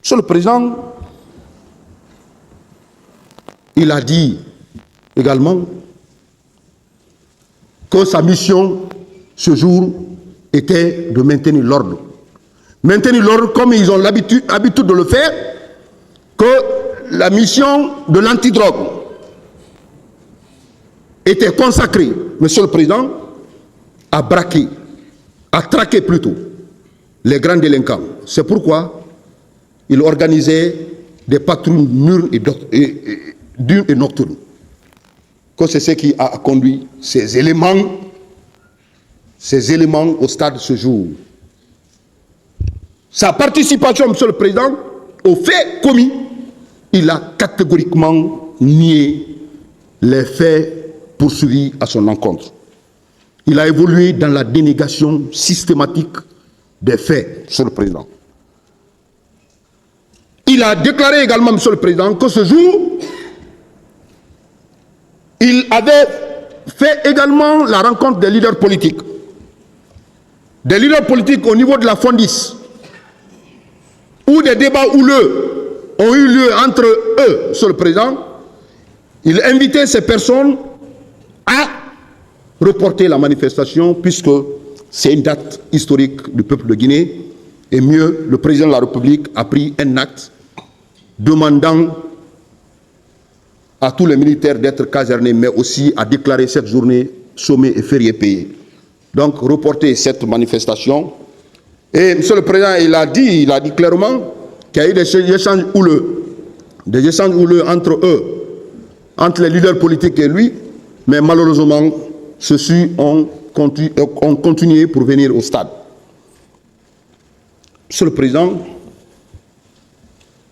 Monsieur le Président, il a dit également que sa mission ce jour était de maintenir l'ordre. Maintenir l'ordre comme ils ont l'habitude de le faire, que la mission de l'antidrogue était consacrée, Monsieur le Président, à braquer, à traquer plutôt, les grands délinquants. C'est pourquoi il organisait des patrouilles diurnes et nocturnes. Que c'est ce qui a conduit ces éléments au stade de ce jour. Sa participation, Monsieur le Président, aux faits commis, il a catégoriquement nié les faits poursuivis à son encontre. Il a évolué dans la dénégation systématique des faits, Monsieur le Président. Il a déclaré également, Monsieur le Président, que ce jour, il avait fait également la rencontre des leaders politiques. Des leaders politiques au niveau de la Fondis, où des débats houleux ont eu lieu entre eux, Monsieur le Président. Il invitait ces personnes à reporter la manifestation, puisque c'est une date historique du peuple de Guinée. Et mieux, le président de la République a pris un acte demandant à tous les militaires d'être casernés, mais aussi à déclarer cette journée chômée et férié payé. Donc, reporter cette manifestation. Et Monsieur le Président, il a dit clairement qu'il y a eu des échanges houleux entre eux, entre les leaders politiques et lui, mais malheureusement, ceux-ci ont continué pour venir au stade. Monsieur le Président,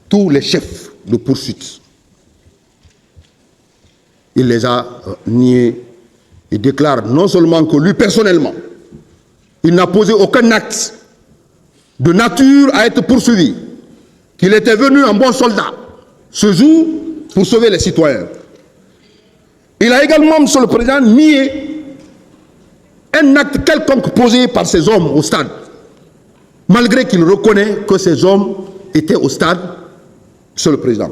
tous les chefs de poursuite, il les a niés et déclare non seulement que lui personnellement, il n'a posé aucun acte de nature à être poursuivi, qu'il était venu en bon soldat ce jour pour sauver les citoyens. Il a également, Monsieur le Président, nié un acte quelconque posé par ces hommes au stade, malgré qu'il reconnaît que ces hommes étaient au stade, Monsieur le Président.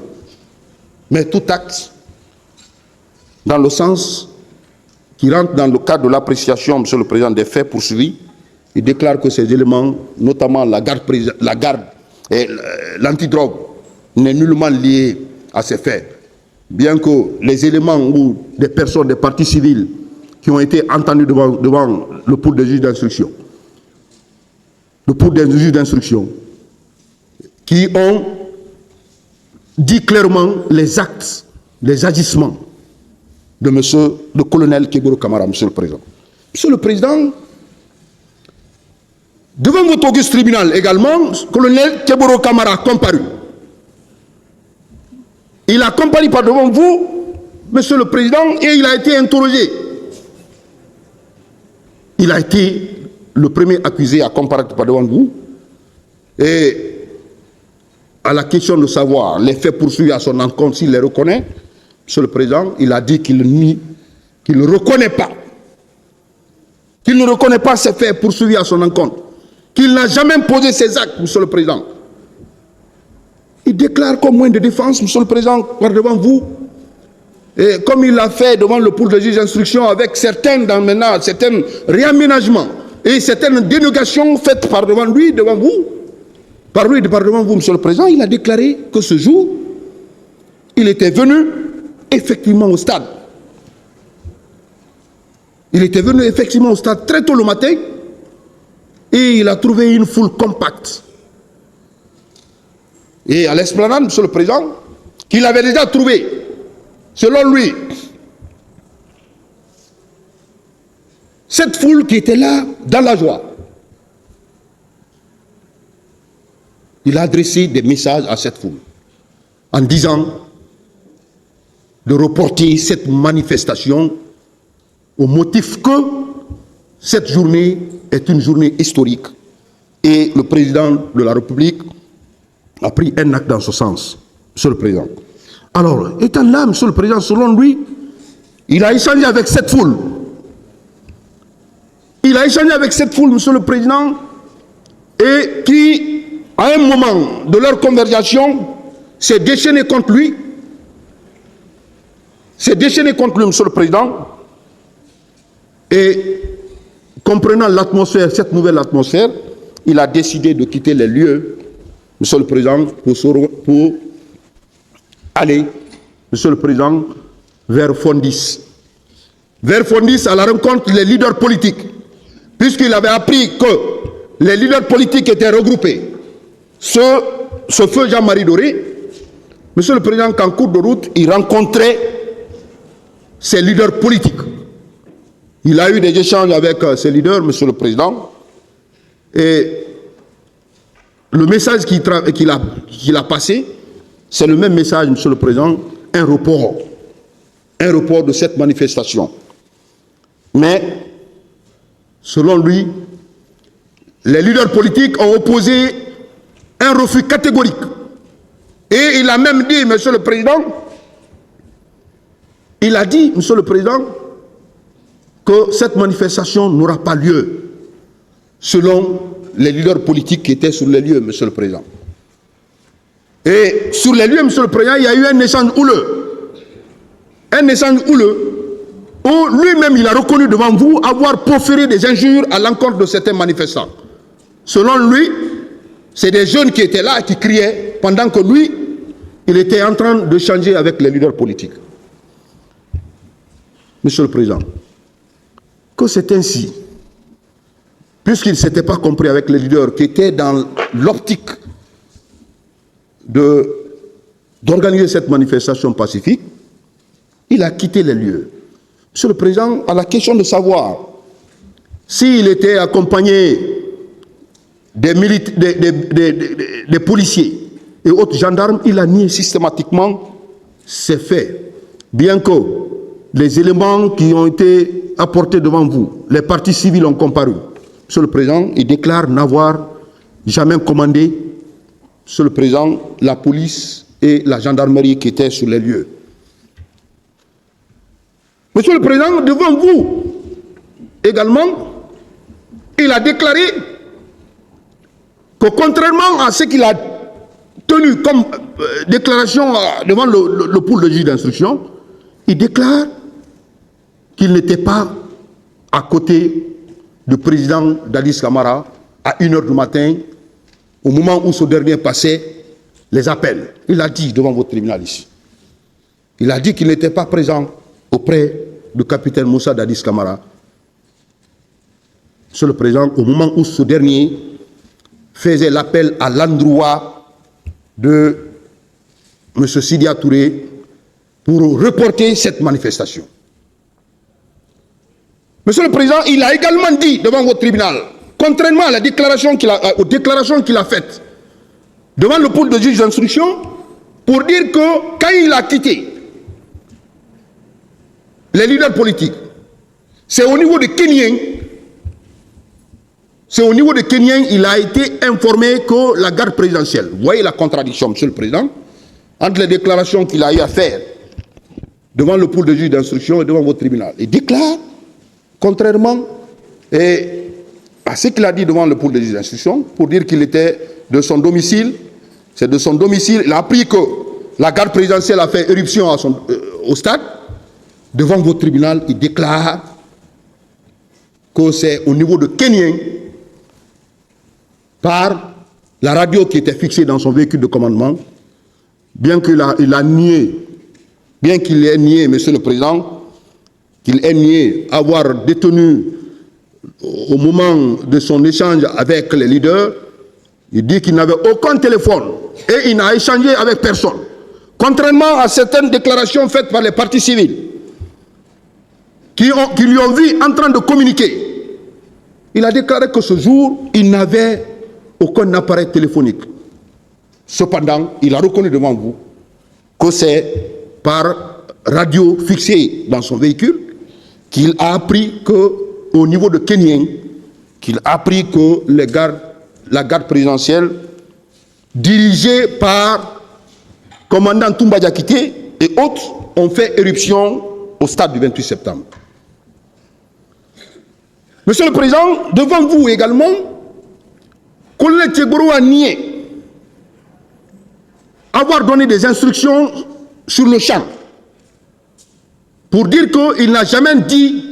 Mais tout acte dans le sens qui rentre dans le cadre de l'appréciation, Monsieur le Président, des faits poursuivis, il déclare que ces éléments, notamment la garde et l'antidrogue, n'est nullement lié à ces faits. Bien que les éléments ou des personnes, des parties civiles qui ont été entendues devant le pôle des juges d'instruction, qui ont dit clairement les actes, les agissements de le colonel Kéboro Kamara, Monsieur le Président. Monsieur le Président, devant votre auguste tribunal également, le colonel Kéboro Kamara a comparu. Il a comparu par devant vous, Monsieur le Président, et il a été interrogé. Il a été le premier accusé à comparaître par devant vous. Et à la question de savoir les faits poursuivis à son encontre, s'il les reconnaît, Monsieur le Président, il a dit qu'il nie, qu'il ne reconnaît pas. Qu'il ne reconnaît pas ces faits poursuivis à son encontre. Qu'il n'a jamais posé ces actes, Monsieur le Président. Il déclare comme moyen de défense, Monsieur le Président, par devant vous, et comme il l'a fait devant le pôle de juge d'instruction avec certains réaménagements et certaines dénégations faites par devant lui, devant vous, par devant vous, Monsieur le Président, il a déclaré que ce jour, il était venu effectivement au stade. Il était venu effectivement au stade très tôt le matin et il a trouvé une foule compacte. Et à l'esplanade, Monsieur le Président, qu'il avait déjà trouvé, selon lui, cette foule qui était là dans la joie. Il a adressé des messages à cette foule en disant de reporter cette manifestation au motif que cette journée est une journée historique et le président de la République a pris un acte dans ce sens, Monsieur le Président. Alors, étant là, Monsieur le Président, selon lui, il a échangé avec cette foule. Il a échangé avec cette foule, Monsieur le Président, et qui à un moment de leur conversation, s'est déchaîné contre lui. S'est déchaîné contre lui, Monsieur le Président. Et comprenant l'atmosphère, cette nouvelle atmosphère, il a décidé de quitter les lieux, Monsieur le Président, pour aller, Monsieur le Président, vers Fondis. Vers Fondis, à la rencontre des leaders politiques, puisqu'il avait appris que les leaders politiques étaient regroupés. Ce feu Jean-Marie Doré, Monsieur le Président, qu'en cours de route, il rencontrait ces leaders politiques. Il a eu des échanges avec ces leaders, Monsieur le Président, et le message qu'il a passé, c'est le même message, Monsieur le Président, un report de cette manifestation. Mais, selon lui, les leaders politiques ont opposé un refus catégorique. Et il a même dit, Monsieur le Président, il a dit, Monsieur le Président, que cette manifestation n'aura pas lieu, selon les leaders politiques qui étaient sur les lieux, Monsieur le Président. Et sur les lieux, Monsieur le Président, il y a eu un échange houleux. Un échange houleux où lui-même, il a reconnu devant vous avoir proféré des injures à l'encontre de certains manifestants. Selon lui, c'est des jeunes qui étaient là et qui criaient, pendant que lui, il était en train de changer avec les leaders politiques. Monsieur le Président, que c'est ainsi, puisqu'il ne s'était pas compris avec les leaders qui étaient dans l'optique d'organiser cette manifestation pacifique, il a quitté les lieux. Monsieur le Président, à la question de savoir s'il était accompagné des policiers et autres gendarmes, il a nié systématiquement ces faits. Bien que les éléments qui ont été apportés devant vous, les parties civiles ont comparu. Monsieur le Président, il déclare n'avoir jamais commandé, Monsieur le Président, la police et la gendarmerie qui étaient sur les lieux. Monsieur le Président, devant vous également, il a déclaré que contrairement à ce qu'il a tenu comme déclaration devant le pool de juge d'instruction, il déclare qu'il n'était pas à côté du président Dadis Camara à 1h du matin, au moment où ce dernier passait les appels. Il a dit devant votre tribunal ici. Il a dit qu'il n'était pas présent auprès du capitaine Moussa Dadis Camara. Monsieur le Président, au moment où ce dernier faisait l'appel à l'endroit de M. Sidia Touré pour reporter cette manifestation. Monsieur le Président, il a également dit devant votre tribunal, contrairement à la déclaration aux déclarations qu'il a faites devant le pôle de juge d'instruction, pour dire que quand il a quitté les leaders politiques, c'est au niveau de Kenyang, il a été informé que la garde présidentielle, vous voyez la contradiction, Monsieur le Président, entre les déclarations qu'il a eu à faire devant le pôle de juge d'instruction et devant votre tribunal. Il déclare, contrairement à ce qu'il a dit devant le pôle de juge d'instruction, pour dire qu'il était de son domicile, c'est de son domicile, il a appris que la garde présidentielle a fait éruption au stade. Devant votre tribunal, il déclare que c'est au niveau de Kenyang, par la radio qui était fixée dans son véhicule de commandement, bien qu'il ait nié, Monsieur le Président, qu'il ait nié avoir détenu au moment de son échange avec les leaders, il dit qu'il n'avait aucun téléphone et il n'a échangé avec personne. Contrairement à certaines déclarations faites par les partis civils, qui lui ont vu en train de communiquer, il a déclaré que ce jour, il n'avait aucun appareil téléphonique. Cependant, il a reconnu devant vous que c'est par radio fixée dans son véhicule qu'il a appris qu'au niveau de Kenyang, qu'il a appris que la garde présidentielle, dirigée par commandant Toumba Diakité et autres, ont fait éruption au stade du 28 septembre. Monsieur le Président, devant vous également, Colonel Tchegboro a nié avoir donné des instructions sur le champ pour dire qu'il n'a jamais dit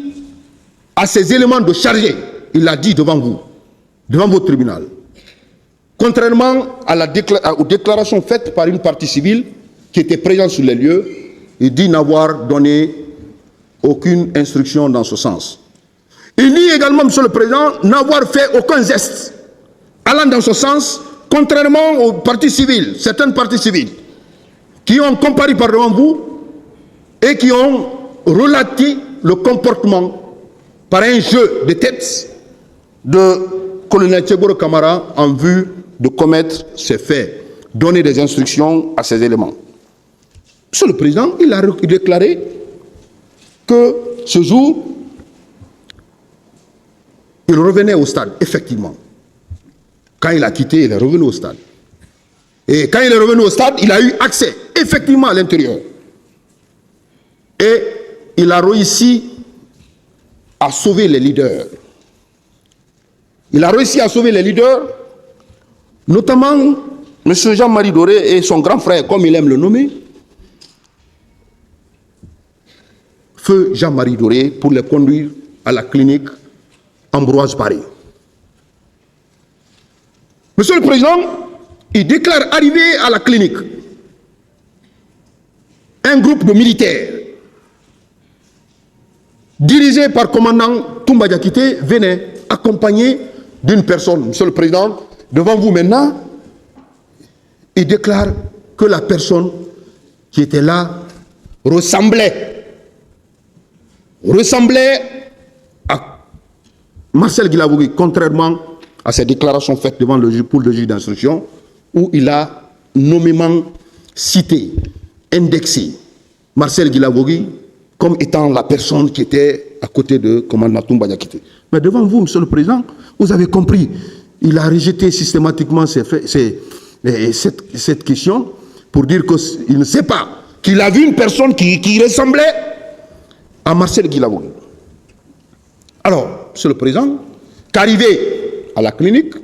à ces éléments de charger. Il l'a dit devant vous, devant votre tribunal. Contrairement aux déclarations faites par une partie civile qui était présente sur les lieux, il dit n'avoir donné aucune instruction dans ce sens. Il dit également, Monsieur le Président, n'avoir fait aucun geste allant dans ce sens, contrairement aux parties civiles, certaines parties civiles, qui ont comparu par devant vous et qui ont relaté le comportement par un jeu de tête de colonel Tchegoro Camara en vue de commettre ces faits, donner des instructions à ces éléments. Monsieur le Président, il a déclaré que ce jour, il revenait au stade, effectivement. Quand il a quitté, il est revenu au stade. Et quand il est revenu au stade, il a eu accès, effectivement, à l'intérieur. Et il a réussi à sauver les leaders. Il a réussi à sauver les leaders, notamment M. Jean-Marie Doré et son grand frère, comme il aime le nommer, Feu Jean-Marie Doré, pour les conduire à la clinique Ambroise Paré. Monsieur le Président, il déclare arriver à la clinique un groupe de militaires dirigé par commandant Toumba Diakité venait accompagné d'une personne. Monsieur le Président, devant vous maintenant, il déclare que la personne qui était là ressemblait à Marcel Guilavogui, contrairement à ses déclarations faites devant le juge, pour le juge d'instruction, où il a nommément cité, indexé Marcel Guilavogui comme étant la personne qui était à côté de commandant Toumba Diakité. Mais devant vous, Monsieur le Président, vous avez compris, il a rejeté systématiquement cette question pour dire qu'il ne sait pas, qu'il a vu une personne qui ressemblait à Marcel Guilavogui. Alors, Monsieur le Président, qu'arrivé à la clinique,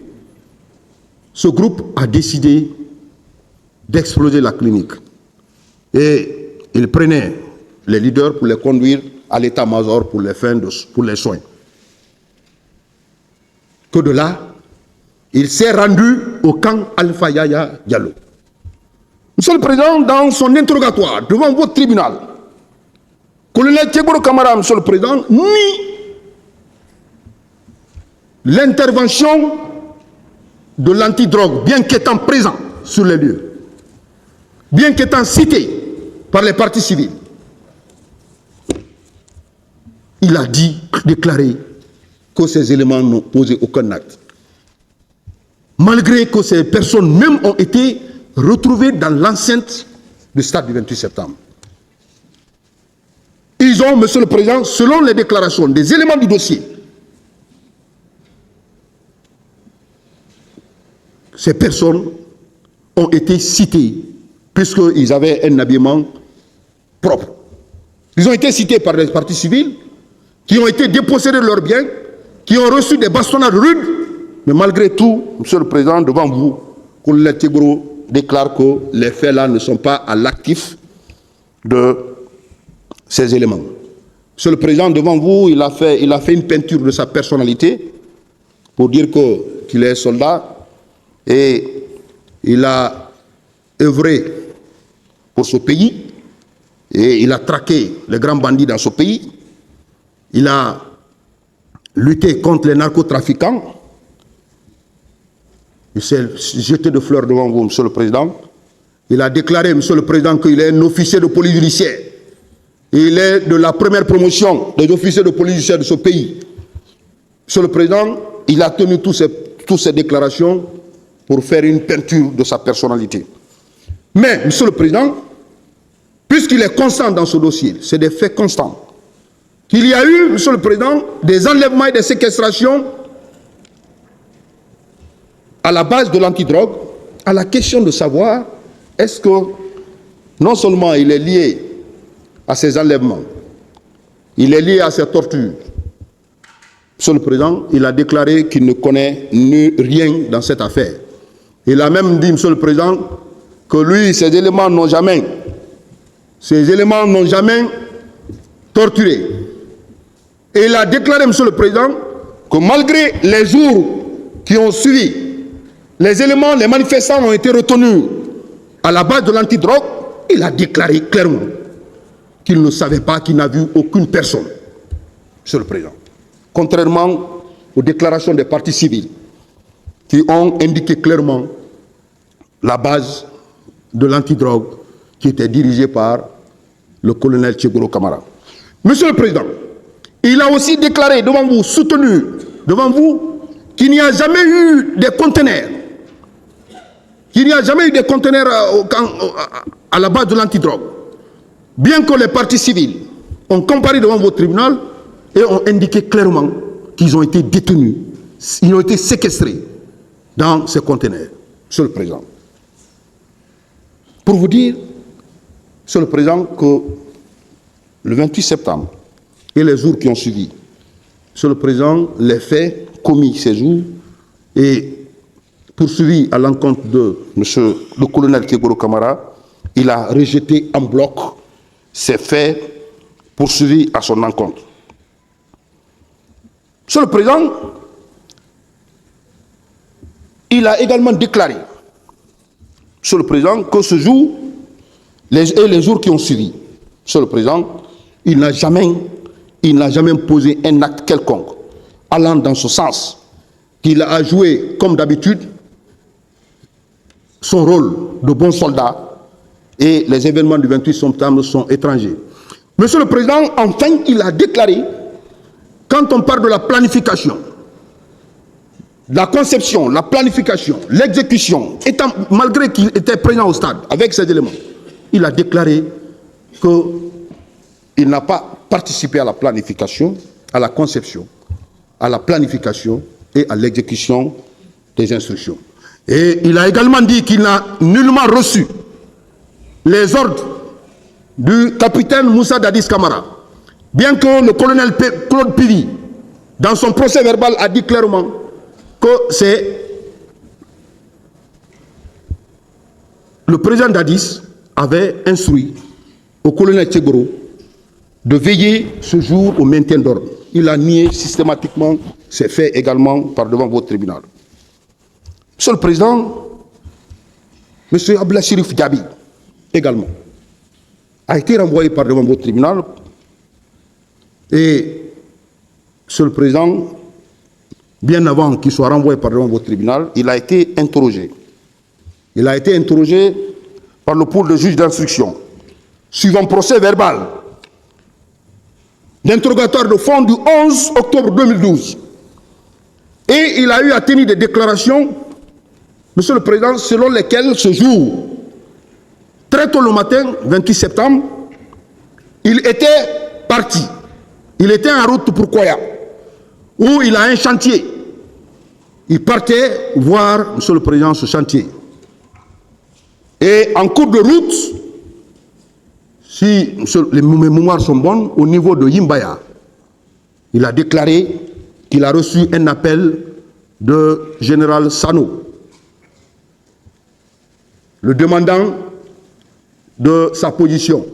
ce groupe a décidé d'exploser la clinique. Et il prenait les leaders pour les conduire à l'état-major pour les soins. Que de là, il s'est rendu au camp Alpha Yaya Diallo. Monsieur le Président, dans son interrogatoire devant votre tribunal, colonel Tchegoro Camara, Monsieur le Président, nie l'intervention de l'antidrogue, bien qu'étant présent sur les lieux, bien qu'étant cité par les partis civils. Il a déclaré que ces éléments n'ont posé aucun acte. Malgré que ces personnes même ont été retrouvées dans l'enceinte du stade du 28 septembre. Ils ont, Monsieur le Président, selon les déclarations des éléments du dossier, ces personnes ont été citées puisqu'ils avaient un habillement propre. Ils ont été cités par les partis civils qui ont été dépossédés de leurs biens, qui ont reçu des bastonnades rudes, mais malgré tout, Monsieur le Président, devant vous, colonel Tchegoro déclare que les faits là ne sont pas à l'actif de ces éléments. Monsieur le Président, devant vous, il a fait une peinture de sa personnalité pour dire qu'il est soldat et il a œuvré pour ce pays et il a traqué les grands bandits dans ce pays. Il a lutté contre les narcotrafiquants. Il s'est jeté de fleurs devant vous, Monsieur le Président. Il a déclaré, Monsieur le Président, qu'il est un officier de police judiciaire. Il est de la première promotion des officiers de police judiciaire de ce pays. Monsieur le Président, il a tenu toutes ces déclarations pour faire une peinture de sa personnalité. Mais, Monsieur le Président, puisqu'il est constant dans ce dossier, c'est des faits constants, qu'il y a eu, Monsieur le Président, des enlèvements et des séquestrations à la base de l'antidrogue, à la question de savoir est-ce que non seulement il est lié à ces enlèvements, il est lié à ces tortures. Monsieur le Président, il a déclaré qu'il ne connaît rien dans cette affaire. Il a même dit, Monsieur le Président, que lui, ces éléments n'ont jamais torturé. Et il a déclaré, Monsieur le Président, que malgré les jours qui ont suivi, les manifestants ont été retenus à la base de l'antidrogue. Il a déclaré clairement qu'il ne savait pas, qu'il n'a vu aucune personne, Monsieur le Président. Contrairement aux déclarations des partis civils qui ont indiqué clairement la base de l'antidrogue qui était dirigée par le colonel Tchegoro Kamara. Monsieur le Président, il a aussi déclaré devant vous, soutenu devant vous, qu'il n'y a jamais eu de conteneurs. Qu'il n'y a jamais eu de conteneurs à la base de l'antidrogue. Bien que les partis civils ont comparé devant votre tribunal et ont indiqué clairement qu'ils ont été détenus, ils ont été séquestrés dans ces conteneurs. Monsieur le Président. Pour vous dire, Monsieur le Président, que le 28 septembre et les jours qui ont suivi, Monsieur le Président, les faits commis ces jours et poursuivis à l'encontre de Monsieur le colonel Tchegoro Kamara, il a rejeté en bloc ces faits poursuivis à son encontre. Monsieur le Président, il a également déclaré, Monsieur le Président, que ce jour et les jours qui ont suivi, Monsieur le Président, il n'a jamais posé un acte quelconque allant dans ce sens, qu'il a joué comme d'habitude son rôle de bon soldat et les événements du 28 septembre sont étrangers. Monsieur le Président, enfin, il a déclaré, quand on parle de la planification, la conception, la planification, l'exécution, malgré qu'il était présent au stade avec ces éléments, il a déclaré qu'il n'a pas participé à la planification, à la conception, à la planification et à l'exécution des instructions. Et il a également dit qu'il n'a nullement reçu les ordres du capitaine Moussa Dadis Kamara, bien que le colonel Claude Pivi, dans son procès verbal, a dit clairement que c'est le président Dadis avait instruit au colonel Tchegoro de veiller ce jour au maintien d'ordre. Il a nié systématiquement ces faits également par devant votre tribunal. Monsieur le Président, M. Abdallah Chérif Diaby également a été renvoyé par devant votre tribunal et, Monsieur le Président, bien avant qu'il soit renvoyé par devant votre tribunal, il a été interrogé. Il a été interrogé par le pôle de juge d'instruction, suivant procès verbal d'interrogatoire de fond du 11 octobre 2012. Et il a eu à tenir des déclarations, Monsieur le Président, selon lesquelles ce jour, très tôt le matin, 28 septembre, il était parti. Il était en route pour Koya, où il a un chantier. Il partait voir, Monsieur le Président, ce chantier. Et en cours de route, si mes mémoires sont bonnes, au niveau de Yimbaya, il a déclaré qu'il a reçu un appel de général Sano, le demandant de sa position.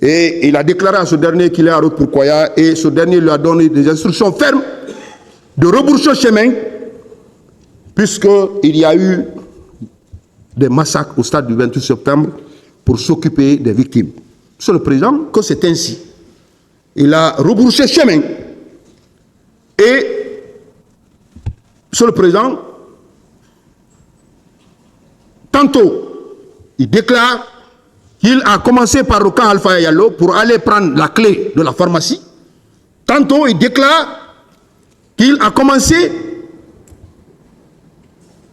Et il a déclaré à ce dernier qu'il est en route pour Koya, et ce dernier lui a donné des instructions fermes de rebrousser chemin, puisqu'il y a eu des massacres au stade du 28 septembre pour s'occuper des victimes. Monsieur le Président, que c'est ainsi. Il a rebroussé chemin. Et, Monsieur le Président, tantôt, il déclare qu'il a commencé par le camp Alpha Yallo pour aller prendre la clé de la pharmacie. Tantôt, il déclare qu'il a commencé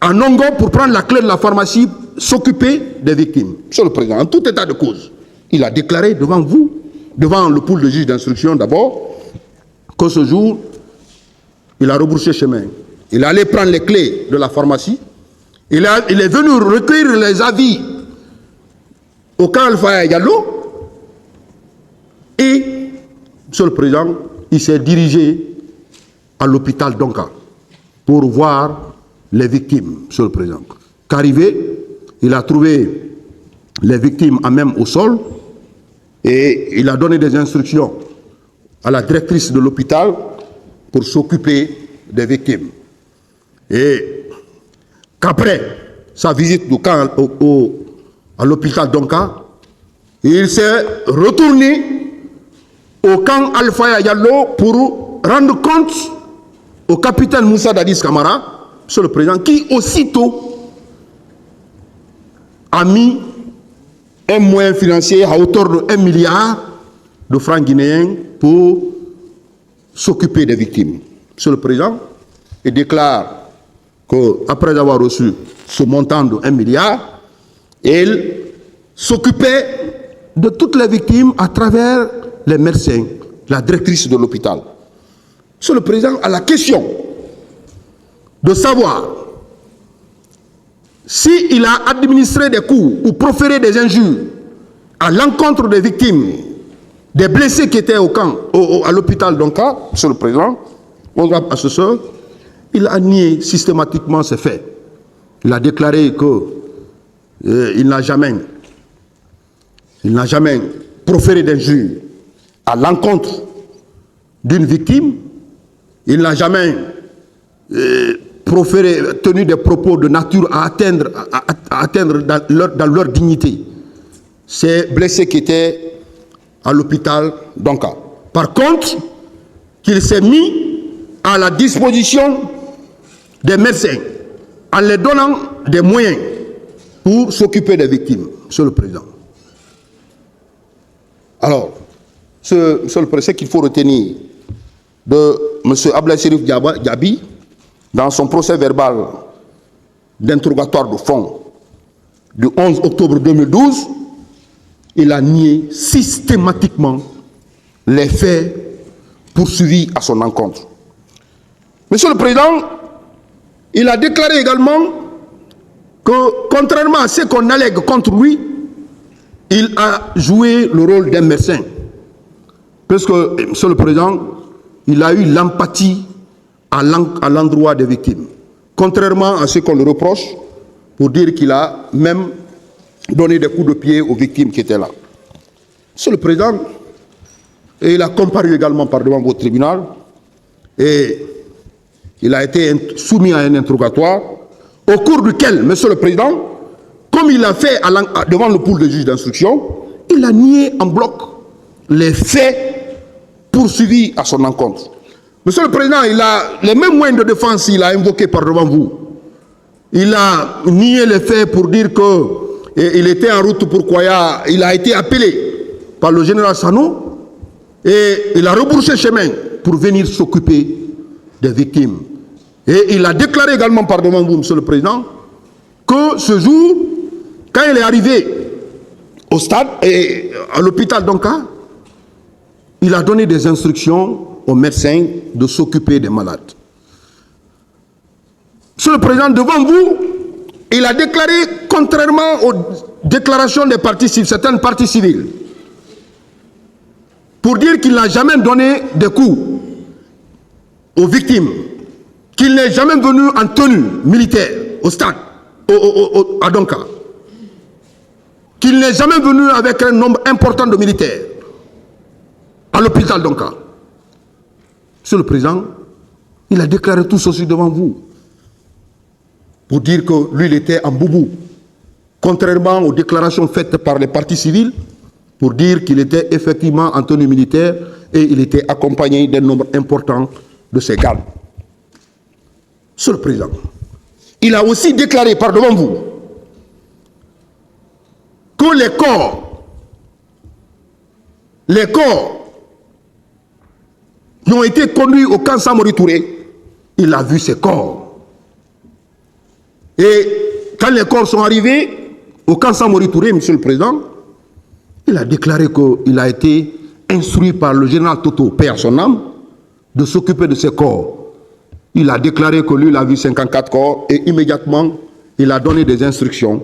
à Nongo pour prendre la clé de la pharmacie, s'occuper des victimes. Monsieur le Président, en tout état de cause, il a déclaré devant vous, devant le pôle de juge d'instruction d'abord, que ce jour, il a rebroussé chemin. Il est allé prendre les clés de la pharmacie. Il est venu recueillir les avis au camp Alpha Yallo. Et, Monsieur le Président, il s'est dirigé à l'hôpital Donka pour voir les victimes, Monsieur le Président. Qu'arrivé, il a trouvé les victimes à même au sol, et il a donné des instructions à la directrice de l'hôpital pour s'occuper des victimes. Et qu'après sa visite du camp à l'hôpital d'Onka, il s'est retourné au camp Alpha Yallo pour rendre compte au capitaine Moussa Dadis Camara, monsieur le président, qui aussitôt a mis un moyen financier à hauteur de 1 milliard de francs guinéens pour s'occuper des victimes. Monsieur le président, il déclare qu'après avoir reçu ce montant de 1 milliard, il s'occupait de toutes les victimes à travers les médecins, la directrice de l'hôpital. Monsieur le président, à la question de savoir s'il a administré des coups ou proféré des injures à l'encontre des victimes, des blessés qui étaient au camp, à l'hôpital d'Onka, monsieur le président, honorable assesseur, il a nié systématiquement ces faits. Il a déclaré qu'il n'a jamais proféré d'injures à l'encontre d'une victime. Il n'a jamais tenu des propos de nature à atteindre dans leur dignité ces blessés qui étaient à l'hôpital d'Onka. Par contre, qu'il s'est mis à la disposition des médecins en les donnant des moyens pour s'occuper des victimes, monsieur le président. Alors, monsieur le président, ce qu'il faut retenir de M. Ablaye Cherif Diaby, dans son procès verbal d'interrogatoire de fond du 11 octobre 2012, il a nié systématiquement les faits poursuivis à son encontre. Monsieur le Président, il a déclaré également que, contrairement à ce qu'on allègue contre lui, il a joué le rôle d'un médecin. Parce que, Monsieur le Président, il a eu l'empathie à l'endroit des victimes. Contrairement à ce qu'on le reproche, pour dire qu'il a même donné des coups de pied aux victimes qui étaient là. Monsieur le Président, et il a comparu également par devant votre tribunal, et il a été soumis à un interrogatoire, au cours duquel, Monsieur le Président, comme il a fait devant le pool de juges d'instruction, il a nié en bloc les faits poursuivis à son encontre. Monsieur le Président, il a les mêmes moyens de défense qu'il a invoqués par devant vous. Il a nié les faits pour dire qu'il était en route pour Koya. Il a été appelé par le général Sano et il a rebroussé chemin pour venir s'occuper des victimes. Et il a déclaré également par devant vous, Monsieur le Président, que ce jour, quand il est arrivé au stade et à l'hôpital d'Onka, il a donné des instructions aux médecins de s'occuper des malades. Monsieur le Président, devant vous, il a déclaré, contrairement aux déclarations des partis civiles, certaines parties civiles, pour dire qu'il n'a jamais donné de coups aux victimes, qu'il n'est jamais venu en tenue militaire au stade, à Donka, qu'il n'est jamais venu avec un nombre important de militaires à l'hôpital d'Onka. Monsieur le Président, il a déclaré tout ceci devant vous pour dire que lui, il était en boubou, contrairement aux déclarations faites par les partis civils, pour dire qu'il était effectivement en tenue militaire et il était accompagné d'un nombre important de ses gardes. Monsieur le Président, il a aussi déclaré par devant vous que les corps qui ont été conduits au camp Samori Touré, il a vu ces corps. Et quand les corps sont arrivés au camp Samori Touré, Monsieur le Président, il a déclaré qu'il a été instruit par le général Toto, paix à son âme, de s'occuper de ces corps. Il a déclaré que lui, il a vu 54 corps et immédiatement, il a donné des instructions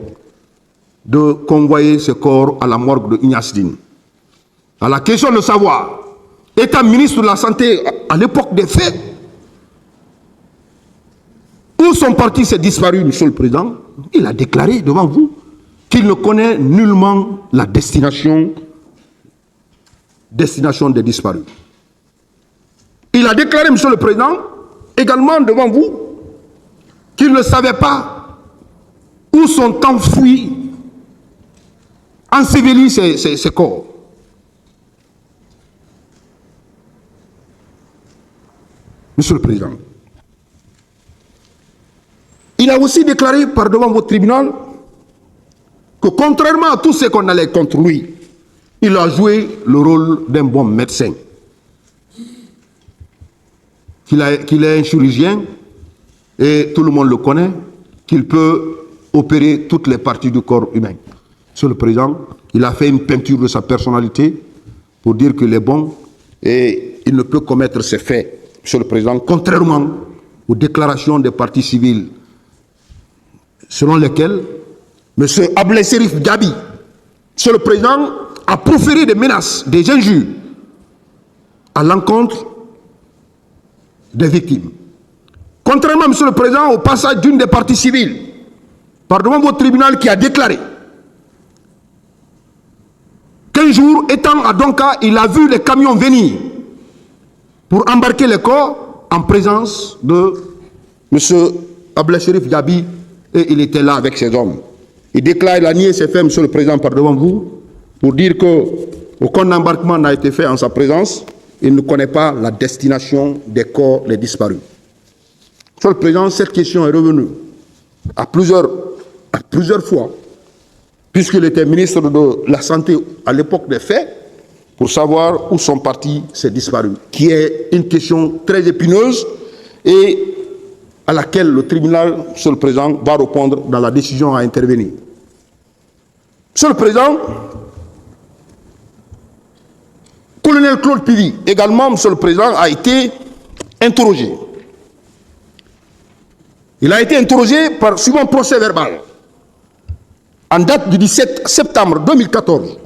de convoyer ces corps à la morgue de Ignasdine. À la question de savoir, étant ministre de la Santé à l'époque des faits, où son parti s'est disparu, Monsieur le Président, il a déclaré devant vous qu'il ne connaît nullement la destination des disparus. Il a déclaré, Monsieur le Président, également devant vous, qu'il ne savait pas où sont enfouis, ensevelis ces corps. Monsieur le Président, il a aussi déclaré par devant votre tribunal que contrairement à tout ce qu'on allait contre lui, il a joué le rôle d'un bon médecin. Qu'il est un chirurgien, et tout le monde le connaît, qu'il peut opérer toutes les parties du corps humain. Monsieur le Président, il a fait une peinture de sa personnalité pour dire qu'il est bon et il ne peut commettre ces faits. Monsieur le Président, contrairement aux déclarations des partis civils selon lesquelles M. Ablaye Serif Diaby, Monsieur le Président, a proféré des menaces, des injures à l'encontre des victimes. Contrairement, Monsieur le Président, au passage d'une des parties civiles, par devant votre tribunal qui a déclaré qu'un jour, étant à Donka, il a vu les camions venir pour embarquer les corps en présence de M. Ablaye Serif Diaby, et il était là avec ses hommes. Il déclare, il a nié ses faits, Monsieur le Président, par devant vous, pour dire qu'aucun embarquement n'a été fait en sa présence. Il ne connaît pas la destination des corps des disparus. Monsieur le Président, cette question est revenue à plusieurs fois, puisqu'il était ministre de la Santé à l'époque des faits, pour savoir où sont partis ces disparus, qui est une question très épineuse et à laquelle le tribunal, Monsieur le Président, va répondre dans la décision à intervenir. Monsieur le Président, colonel Claude Pivy, également, Monsieur le Président, a été interrogé. Il a été interrogé suivant procès verbal en date du 17 septembre 2014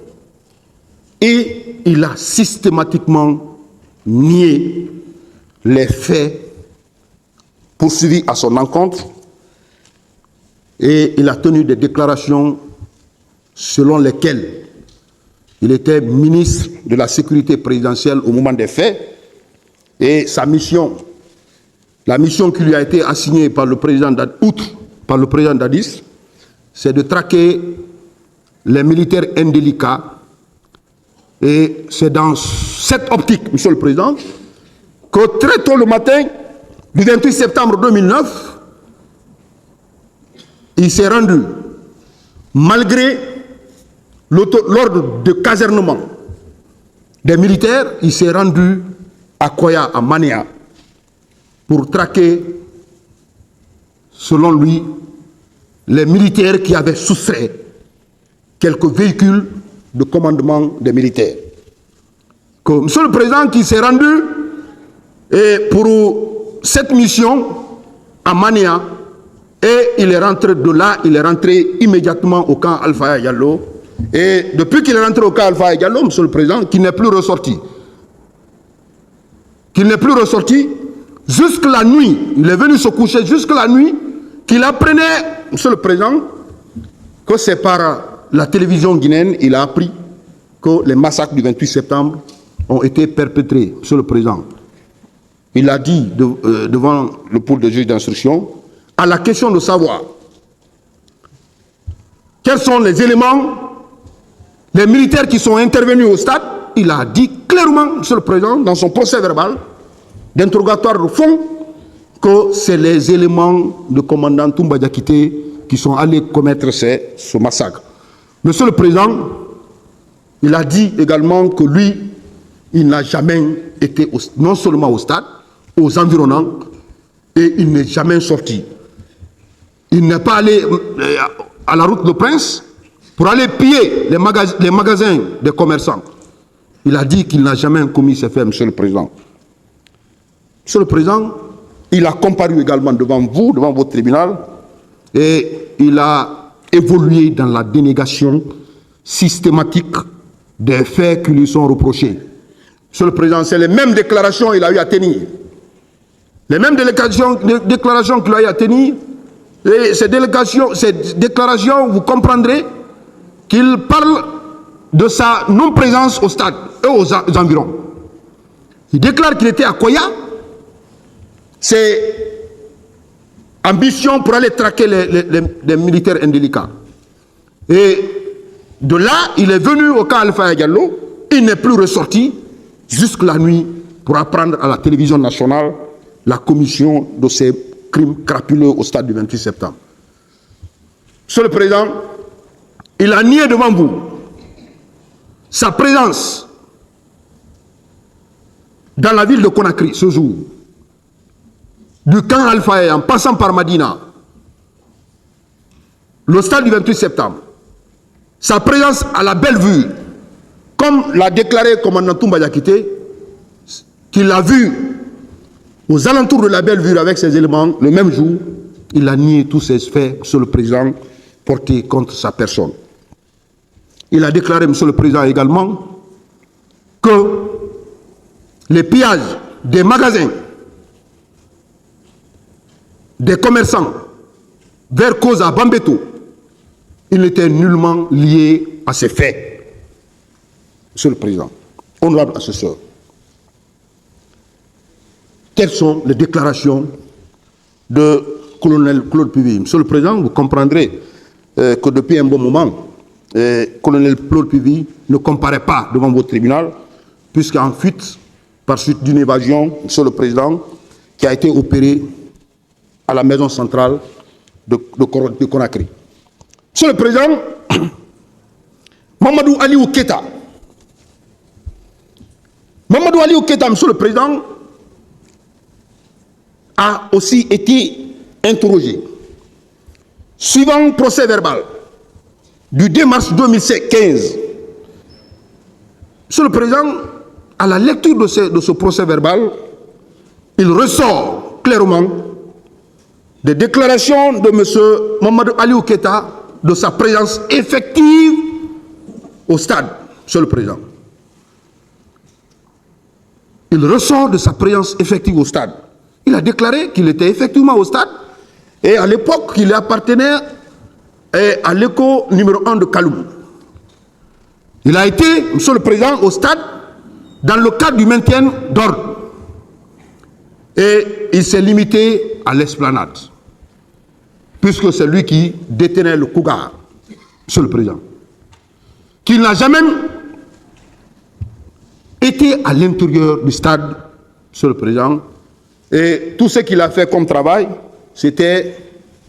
et il a systématiquement nié les faits poursuivis à son encontre et il a tenu des déclarations selon lesquelles il était ministre de la sécurité présidentielle au moment des faits et sa mission, la mission qui lui a été assignée par le président Dadis, c'est de traquer les militaires indélicats. Et c'est dans cette optique, Monsieur le Président, que très tôt le matin du 28 septembre 2009, il s'est rendu, malgré l'ordre de casernement des militaires, il s'est rendu à Koya, à Mania, pour traquer, selon lui, les militaires qui avaient soustrait quelques véhicules de commandement des militaires. Que Monsieur le Président qui s'est rendu et pour cette mission à Mania et il est rentré de là, il est rentré immédiatement au camp Alpha Diallo et depuis qu'il est rentré au camp Alpha Diallo, Monsieur le Président, qu'il n'est plus ressorti. Qu'il n'est plus ressorti jusque la nuit. Il est venu se coucher jusque la nuit qu'il apprenait, Monsieur le Président, que c'est par la télévision guinéenne, il a appris que les massacres du 28 septembre ont été perpétrés, Monsieur le Président. Il a dit devant le pôle de juge d'instruction, à la question de savoir quels sont les éléments, les militaires qui sont intervenus au stade, il a dit clairement, Monsieur le Président, dans son procès verbal d'interrogatoire de fond, que c'est les éléments de commandant Toumba Diakité qui sont allés commettre ce massacre. Monsieur le Président, il a dit également que lui, il n'a jamais été non seulement au stade, aux environnants, et il n'est jamais sorti. Il n'est pas allé à la route de Prince pour aller piller les magasins des commerçants. Il a dit qu'il n'a jamais commis ces faits, Monsieur le Président. Monsieur le Président, il a comparu également devant vous, devant votre tribunal, et il a évolué dans la dénégation systématique des faits qui lui sont reprochés. Monsieur le Président, c'est les mêmes déclarations qu'il a eu à tenir. Les mêmes déclarations qu'il a eu à tenir. Et ces déclarations, vous comprendrez qu'il parle de sa non-présence au stade et aux environs. Il déclare qu'il était à Koya. C'est ambition pour aller traquer les militaires indélicats. Et de là, il est venu au camp Alpha Diallo. Il n'est plus ressorti jusqu'à la nuit pour apprendre à la télévision nationale la commission de ces crimes crapuleux au stade du 28 septembre. Monsieur le Président, il a nié devant vous sa présence dans la ville de Conakry ce jour, du camp Alpha en passant par Madina, le stade du 28 septembre, sa présence à la Belle-Vue, comme l'a déclaré le commandant Toumba Diakité, qu'il a vu aux alentours de la Belle-Vue avec ses éléments le même jour, il a nié tous ces faits, Monsieur le Président, portés contre sa personne. Il a déclaré, Monsieur le Président, également, que les pillages des magasins, des commerçants, vers cause à Bambeto, il n'était nullement lié à ces faits. Monsieur le Président, honorable assesseur, quelles sont les déclarations de colonel Claude Puvis? Monsieur le Président, vous comprendrez que depuis un bon moment, colonel Claude Puvis ne comparaît pas devant votre tribunal, puisqu'en fuite, par suite d'une évasion, Monsieur le Président, qui a été opérée à la maison centrale de Conakry. Monsieur le Président, Mamadou Aliou Keita. Mamadou Aliou Keita, Monsieur le Président, a aussi été interrogé. Suivant procès verbal du 2 mars 2015, Monsieur le Président, à la lecture de ce procès verbal, il ressort clairement des déclarations de M. Mamadou Aliou Keita de sa présence effective au stade, Monsieur le Président. Il ressort de sa présence effective au stade. Il a déclaré qu'il était effectivement au stade et à l'époque qu'il appartenait à l'écho numéro 1 de Kaloum. Il a été, Monsieur le Président, au stade dans le cadre du maintien d'ordre. Et il s'est limité à l'esplanade, puisque c'est lui qui détenait le Cougar, Monsieur le Président. Qu'il n'a jamais été à l'intérieur du stade, Monsieur le Président. Et tout ce qu'il a fait comme travail, c'était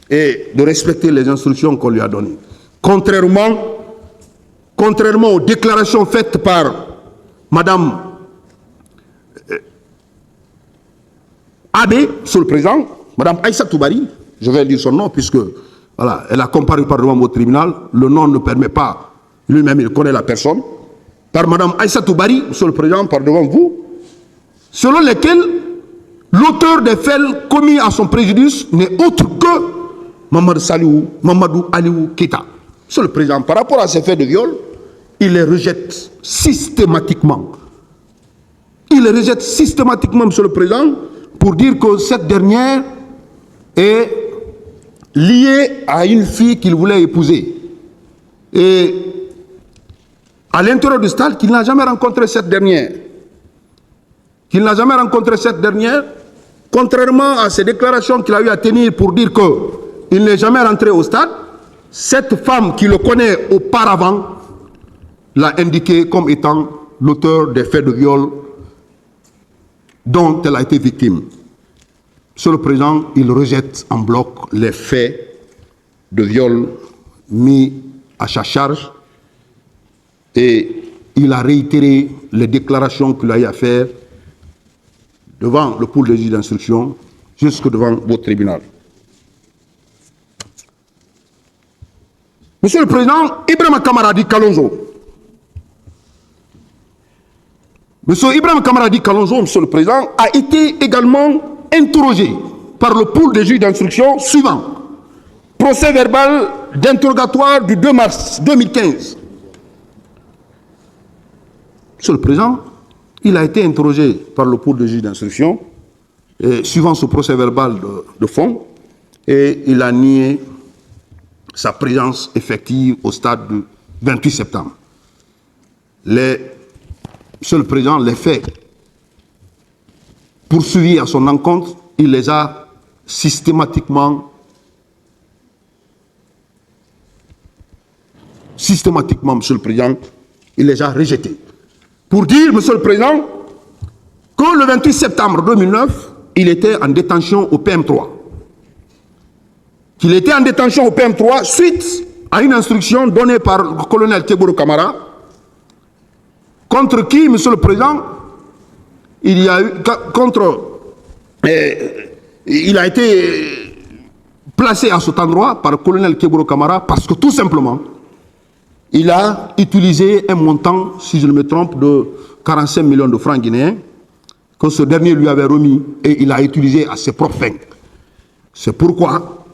de respecter les instructions qu'on lui a données. Contrairement aux déclarations faites par Madame Abé, Monsieur le Président, Madame Aïssa Toubari, je vais dire son nom puisque voilà, elle a comparu par devant votre tribunal, le nom ne permet pas, lui-même il connaît la personne, par Madame Aïssa Toubari, Monsieur le Président, par devant vous, selon lesquels l'auteur des faits commis à son préjudice n'est autre que Mamadou Aliou Keita. Monsieur le Président, par rapport à ces faits de viol, il les rejette systématiquement. Il les rejette systématiquement, Monsieur le Président, pour dire que cette dernière est liée à une fille qu'il voulait épouser. Et à l'intérieur du stade, qu'il n'a jamais rencontré cette dernière. Qu'il n'a jamais rencontré cette dernière, contrairement à ces déclarations qu'il a eu à tenir pour dire qu'il n'est jamais rentré au stade, cette femme qui le connaît auparavant l'a indiqué comme étant l'auteur des faits de viol dont elle a été victime. Monsieur le Président, il rejette en bloc les faits de viol mis à sa charge et il a réitéré les déclarations qu'il a eu à faire devant le pôle de juge d'instruction jusque devant votre tribunal. Monsieur le Président, Ibrahima Kamaradi Kalonzo. Monsieur Ibrahima Kamaradi Kalonzo, Monsieur le Président, a été également interrogé par le pôle de juge d'instruction suivant. Procès verbal d'interrogatoire du 2 mars 2015. Monsieur le Président, il a été interrogé par le pôle de juge d'instruction, suivant ce procès verbal de fond, et il a nié sa présence effective au stade 28 septembre. Monsieur le Président, les faits poursuivis à son encontre, il les a systématiquement, Monsieur le Président, il les a rejetés. Pour dire, Monsieur le Président, que le 28 septembre 2009, il était en détention au PM3. Qu'il était en détention au PM3 suite à une instruction donnée par le colonel Teboro Camara, contre qui, Monsieur le Président, il a été placé à cet endroit par le colonel Teboro Camara parce que tout simplement, il a utilisé un montant, si je ne me trompe, de 45 millions de francs guinéens que ce dernier lui avait remis et il a utilisé à ses propres fins. C'est pourquoi,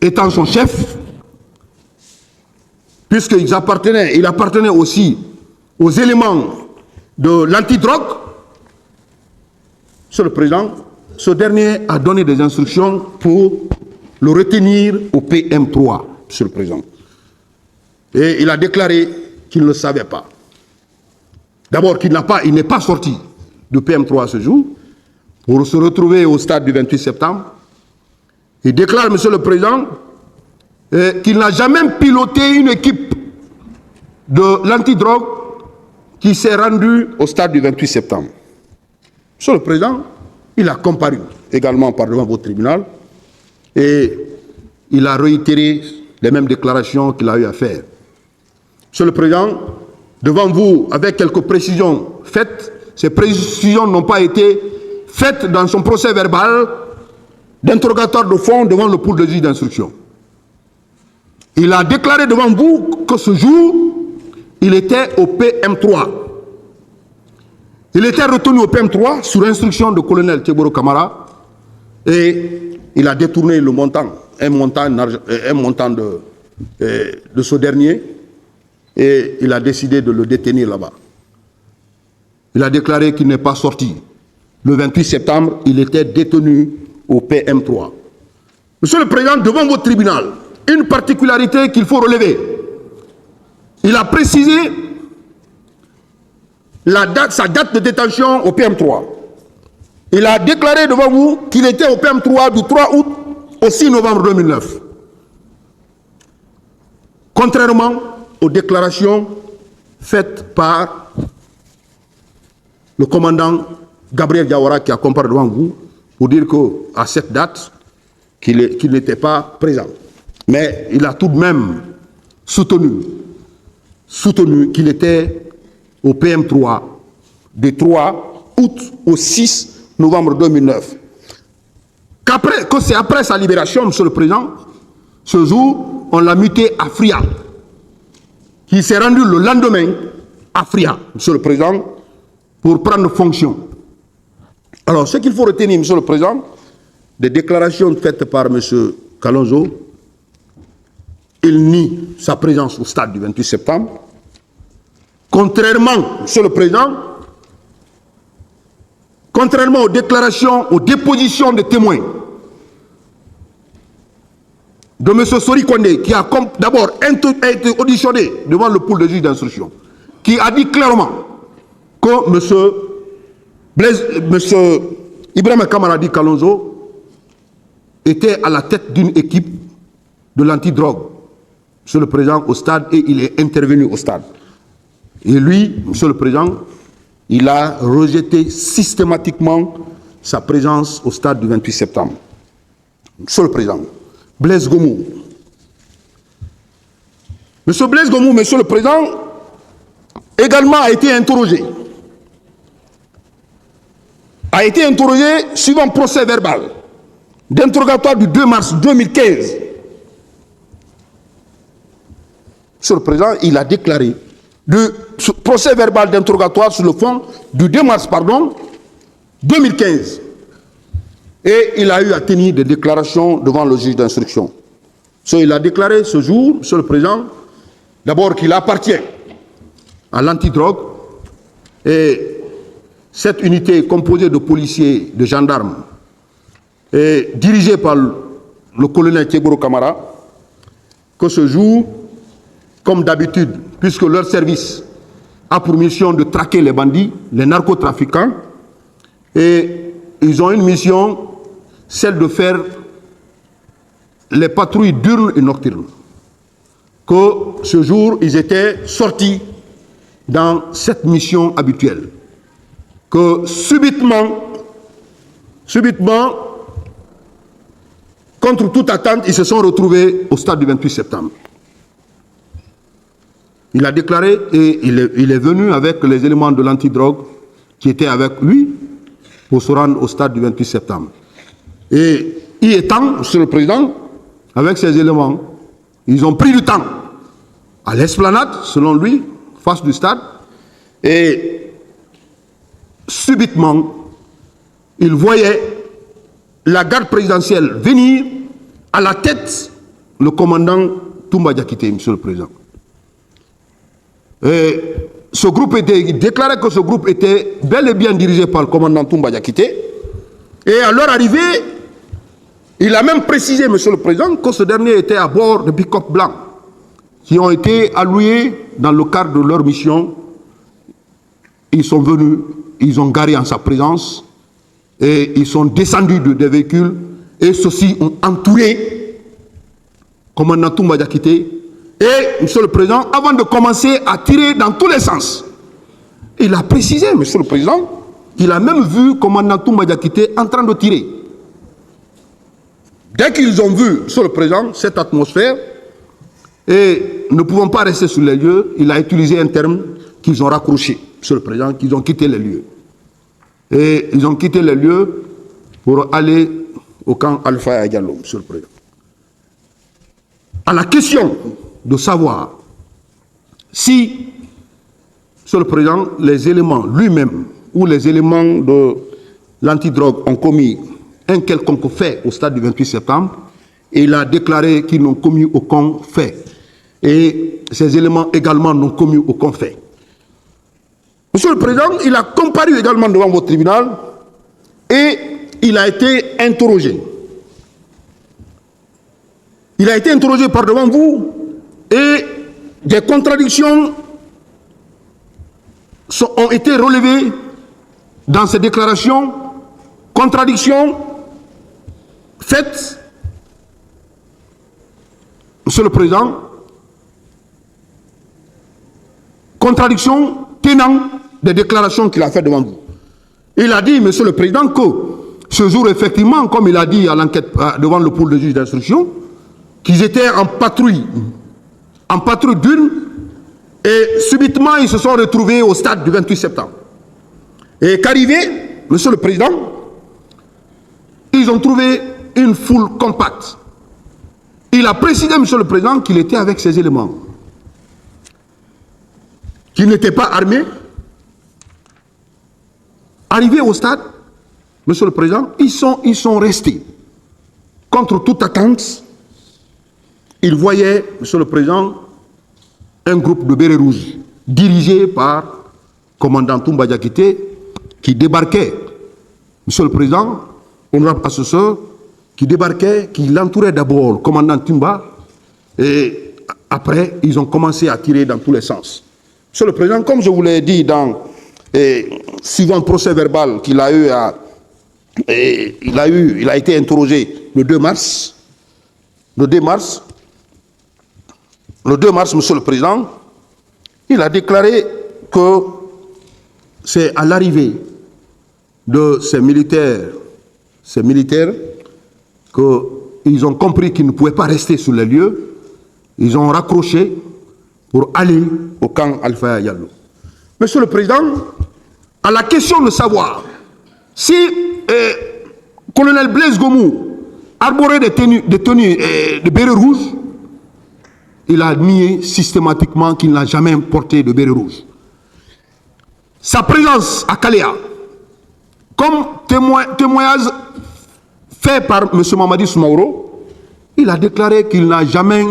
étant son chef, puisqu'il appartenait aussi aux éléments de l'antidrogue, Monsieur le Président, ce dernier a donné des instructions pour le retenir au PM3, Monsieur le Président. Et il a déclaré qu'il ne le savait pas. D'abord, qu'il n'est pas sorti du PM3 à ce jour, pour se retrouver au stade du 28 septembre. Il déclare, Monsieur le Président, qu'il n'a jamais piloté une équipe de l'antidrogue qui s'est rendue au stade du 28 septembre. Monsieur le Président, il a comparu également devant votre tribunal et il a réitéré les mêmes déclarations qu'il a eu à faire. Monsieur le Président, devant vous, avec quelques précisions faites, ces précisions n'ont pas été faites dans son procès verbal d'interrogatoire de fond devant le pool de juge d'instruction. Il a déclaré devant vous que ce jour, il était au PM3. Il était retenu au PM3 sur instruction du colonel Teboro Camara et il a détourné le montant, un montant de ce dernier et il a décidé de le détenir là-bas. Il a déclaré qu'il n'est pas sorti. Le 28 septembre, il était détenu au PM3. Monsieur le Président, devant votre tribunal, une particularité qu'il faut relever. Il a précisé sa date de détention au PM3. Il a déclaré devant vous qu'il était au PM3 du 3 août au 6 novembre 2009. Contrairement aux déclarations faites par le commandant Gabriel Diawara qui a comparé devant vous pour dire qu'à cette date, qu'il n'était pas présent. Mais il a tout de même soutenu qu'il était au PM3 du 3 août au 6 novembre 2009. Que c'est après sa libération, Monsieur le Président, ce jour, on l'a muté à Fria, qui s'est rendu le lendemain à Fria, Monsieur le Président, pour prendre fonction. Alors, ce qu'il faut retenir, Monsieur le Président, des déclarations faites par M. Kalonzo, il nie sa présence au stade du 28 septembre. Contrairement, Monsieur le Président, contrairement aux déclarations, aux dépositions de témoins de M. Sori Kondé, qui a d'abord été auditionné devant le pool de juge d'instruction, qui a dit clairement que M. Ibrahima Kamaradi Kalonzo était à la tête d'une équipe de l'antidrogue, Monsieur le Président, au stade, et il est intervenu au stade. Et lui, Monsieur le Président, il a rejeté systématiquement sa présence au stade du 28 septembre. Monsieur le Président, Blaise Gomou. Monsieur Blaise Gomou, Monsieur le Président, également a été interrogé. A été interrogé suivant procès verbal d'interrogatoire du 2 mars 2015. Monsieur le Président, il a déclaré le procès verbal d'interrogatoire sur le fond du 2 mars 2015. Et il a eu à tenir des déclarations devant le juge d'instruction. Il a déclaré ce jour, Monsieur le Président, d'abord qu'il appartient à l'antidrogue et cette unité composée de policiers, de gendarmes, et dirigée par le colonel Teboro Camara, que ce jour, comme d'habitude, puisque leur service a pour mission de traquer les bandits, les narcotrafiquants, et ils ont une mission, celle de faire les patrouilles diurnes et nocturnes. Que ce jour, ils étaient sortis dans cette mission habituelle. Que subitement, contre toute attente, ils se sont retrouvés au stade du 28 septembre. Il a déclaré, et il est venu avec les éléments de l'antidrogue qui étaient avec lui pour se rendre au stade du 28 septembre. Et y étant, Monsieur le Président, avec ces éléments, ils ont pris du temps à l'esplanade, selon lui, face du stade, et subitement, il voyait la garde présidentielle venir à la tête le commandant Toumba Diakité, Monsieur le Président. Et ce groupe il déclarait que ce groupe était bel et bien dirigé par le commandant Toumba Diakité. Et à leur arrivée, il a même précisé, Monsieur le Président, que ce dernier était à bord de pick-up blancs qui ont été alloués dans le cadre de leur mission. Ils sont venus, ils ont garé en sa présence et ils sont descendus des véhicules et ceux-ci ont entouré le commandant Toumba Diakité. Et, Monsieur le Président, avant de commencer à tirer dans tous les sens, il a précisé, Monsieur le Président, qu'il a même vu le commandant Toumba Diakité en train de tirer. Dès qu'ils ont vu, Monsieur le Président, cette atmosphère, et ne pouvant pas rester sur les lieux, il a utilisé un terme qu'ils ont raccroché, Monsieur le Président, qu'ils ont quitté les lieux. Et ils ont quitté les lieux pour aller au camp Alpha Diallo, Monsieur le Président. À la question de savoir si, Monsieur le Président, les éléments lui-même ou les éléments de l'antidrogue ont commis un quelconque fait au stade du 28 septembre, et il a déclaré qu'ils n'ont commis aucun fait. Et ces éléments également n'ont commis aucun fait. Monsieur le Président, il a comparu également devant votre tribunal et il a été interrogé. Il a été interrogé par devant vous et des contradictions ont été relevées dans ces déclarations, contradictions faites, Monsieur le Président, contradictions tenant des déclarations qu'il a faites devant vous. Il a dit, Monsieur le Président, que ce jour, effectivement, comme il a dit à l'enquête devant le pôle de juge d'instruction, qu'ils étaient en patrouille d'une, et subitement, ils se sont retrouvés au stade du 28 septembre. Et qu'arrivé, Monsieur le Président, ils ont trouvé une foule compacte. Il a précisé, Monsieur le Président, qu'il était avec ses éléments, qu'il n'était pas armé. Arrivé au stade, Monsieur le Président, ils sont restés. Contre toute attente, ils voyaient, Monsieur le Président, un groupe de bérets rouges, dirigé par le commandant Toumba Diakité, qui débarquait, Monsieur le Président, honorable assesseur, qui débarquait, qui l'entourait d'abord, le commandant Toumba, et après, ils ont commencé à tirer dans tous les sens. Monsieur le Président, comme je vous l'ai dit suivant le procès verbal qu'il a eu il a été interrogé le 2 mars. Le 2 mars, Monsieur le Président, il a déclaré que c'est à l'arrivée de ces militaires qu'ils ont compris qu'ils ne pouvaient pas rester sur les lieux. Ils ont raccroché pour aller au camp Alpha Diallo. Monsieur le Président, à la question de savoir si colonel Blaise Gomou arborait des tenues de bérets rouges, il a nié systématiquement qu'il n'a jamais porté de béret rouge. Sa présence à Kalea, comme témoignage fait par M. Mamadi Soumaoro, il a déclaré qu'il n'a jamais,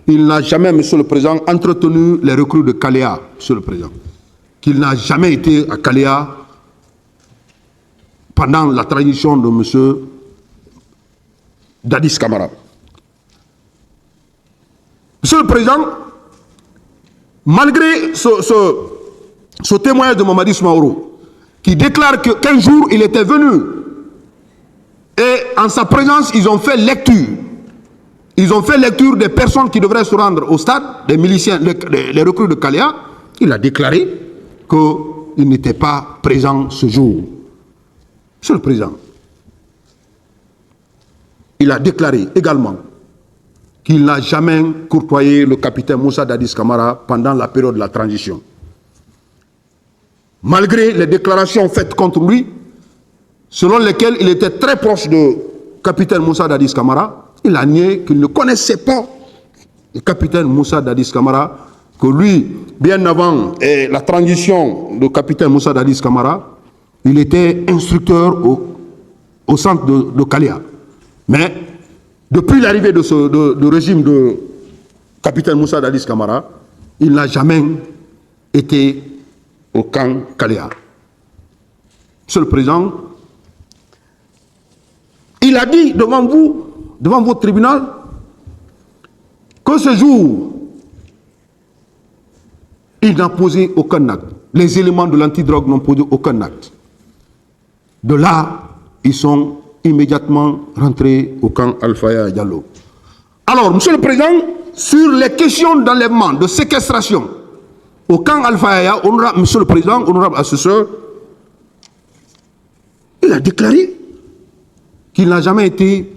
Monsieur le Président, entretenu les recrues de Kalea, Monsieur le Président. Qu'il n'a jamais été à Kalea pendant la transition de M. Dadis Camara. Monsieur le Président, malgré ce témoignage de Mamadi Soumaoro, qui déclare qu'un jour il était venu et en sa présence ils ont fait lecture. Ils ont fait lecture des personnes qui devraient se rendre au stade, des miliciens, les recrues de Kalea. Il a déclaré qu'il n'était pas présent ce jour. Monsieur le Président, il a déclaré également qu'il n'a jamais courtoyé le capitaine Moussa Dadis Camara pendant la période de la transition. Malgré les déclarations faites contre lui, selon lesquelles il était très proche de capitaine Moussa Dadis Camara, il a nié qu'il ne connaissait pas le capitaine Moussa Dadis Camara, que lui, bien avant la transition du capitaine Moussa Dadis Camara, il était instructeur au centre de Kalea. Mais depuis l'arrivée de régime de capitaine Moussa Dadis Camara, il n'a jamais été au camp Kalea. Monsieur le Président, il a dit devant vous, devant votre tribunal, que ce jour, il n'a posé aucun acte. Les éléments de l'antidrogue n'ont posé aucun acte. De là, ils sont immédiatement rentrés au camp Alfaya Diallo. Alors, Monsieur le Président, sur les questions d'enlèvement, de séquestration, au camp Alfaya, Monsieur le Président, honorable assesseur, il a déclaré qu'il n'a jamais été,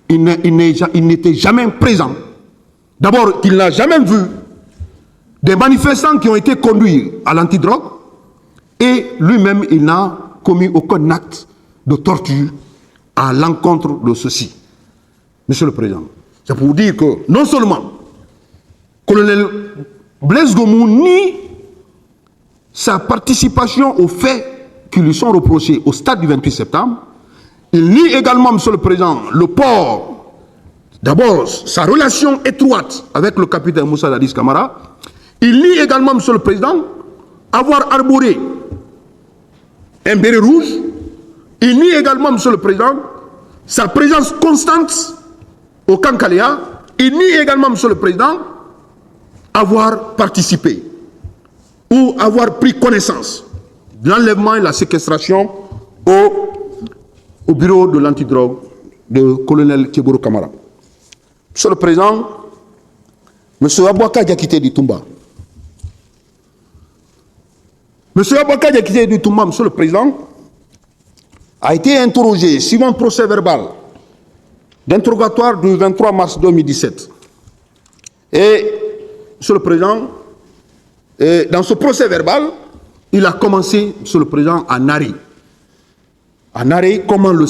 il n'était jamais présent. D'abord, qu'il n'a jamais vu des manifestants qui ont été conduits à l'antidrogue et lui-même, il n'a commis aucun acte de torture à l'encontre de ceci. Monsieur le Président, c'est pour vous dire que non seulement colonel Blaise Gomou nie sa participation aux faits qui lui sont reprochés au stade du 28 septembre, il nie également, Monsieur le Président, le port, d'abord sa relation étroite avec le capitaine Moussa Dadis Camara. Il nie également, Monsieur le Président, avoir arboré un béret rouge. Il nie également, Monsieur le Président, sa présence constante au camp Kalea. Il nie également, Monsieur le Président, avoir participé ou avoir pris connaissance de l'enlèvement et la séquestration au bureau de l'antidrogue de colonel Keboro Kamara. Monsieur le Président, Monsieur Abouaka Diakité du Toumba. Monsieur Abouaka Diakité du Toumba, Monsieur le Président, a été interrogé suivant un procès verbal d'interrogatoire du 23 mars 2017. Et, Monsieur le Président, dans ce procès verbal, il a commencé, Monsieur le Président, à narrer. À narrer comment le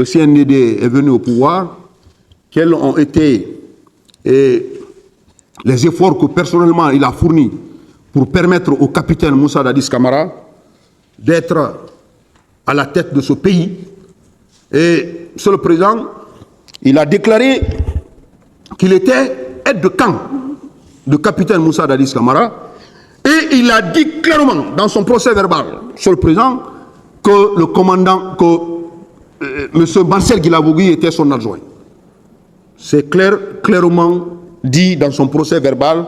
CNDD est venu au pouvoir, quels ont été les efforts que personnellement il a fournis pour permettre au capitaine Moussa Dadis Camara d'être à la tête de ce pays. Et, Monsieur le Président, il a déclaré qu'il était aide de camp de capitaine Moussa Dadis Camara. Et il a dit clairement dans son procès verbal, Monsieur le Président, que le commandant, M. Marcel Guilavogui était son adjoint. C'est clairement dit dans son procès verbal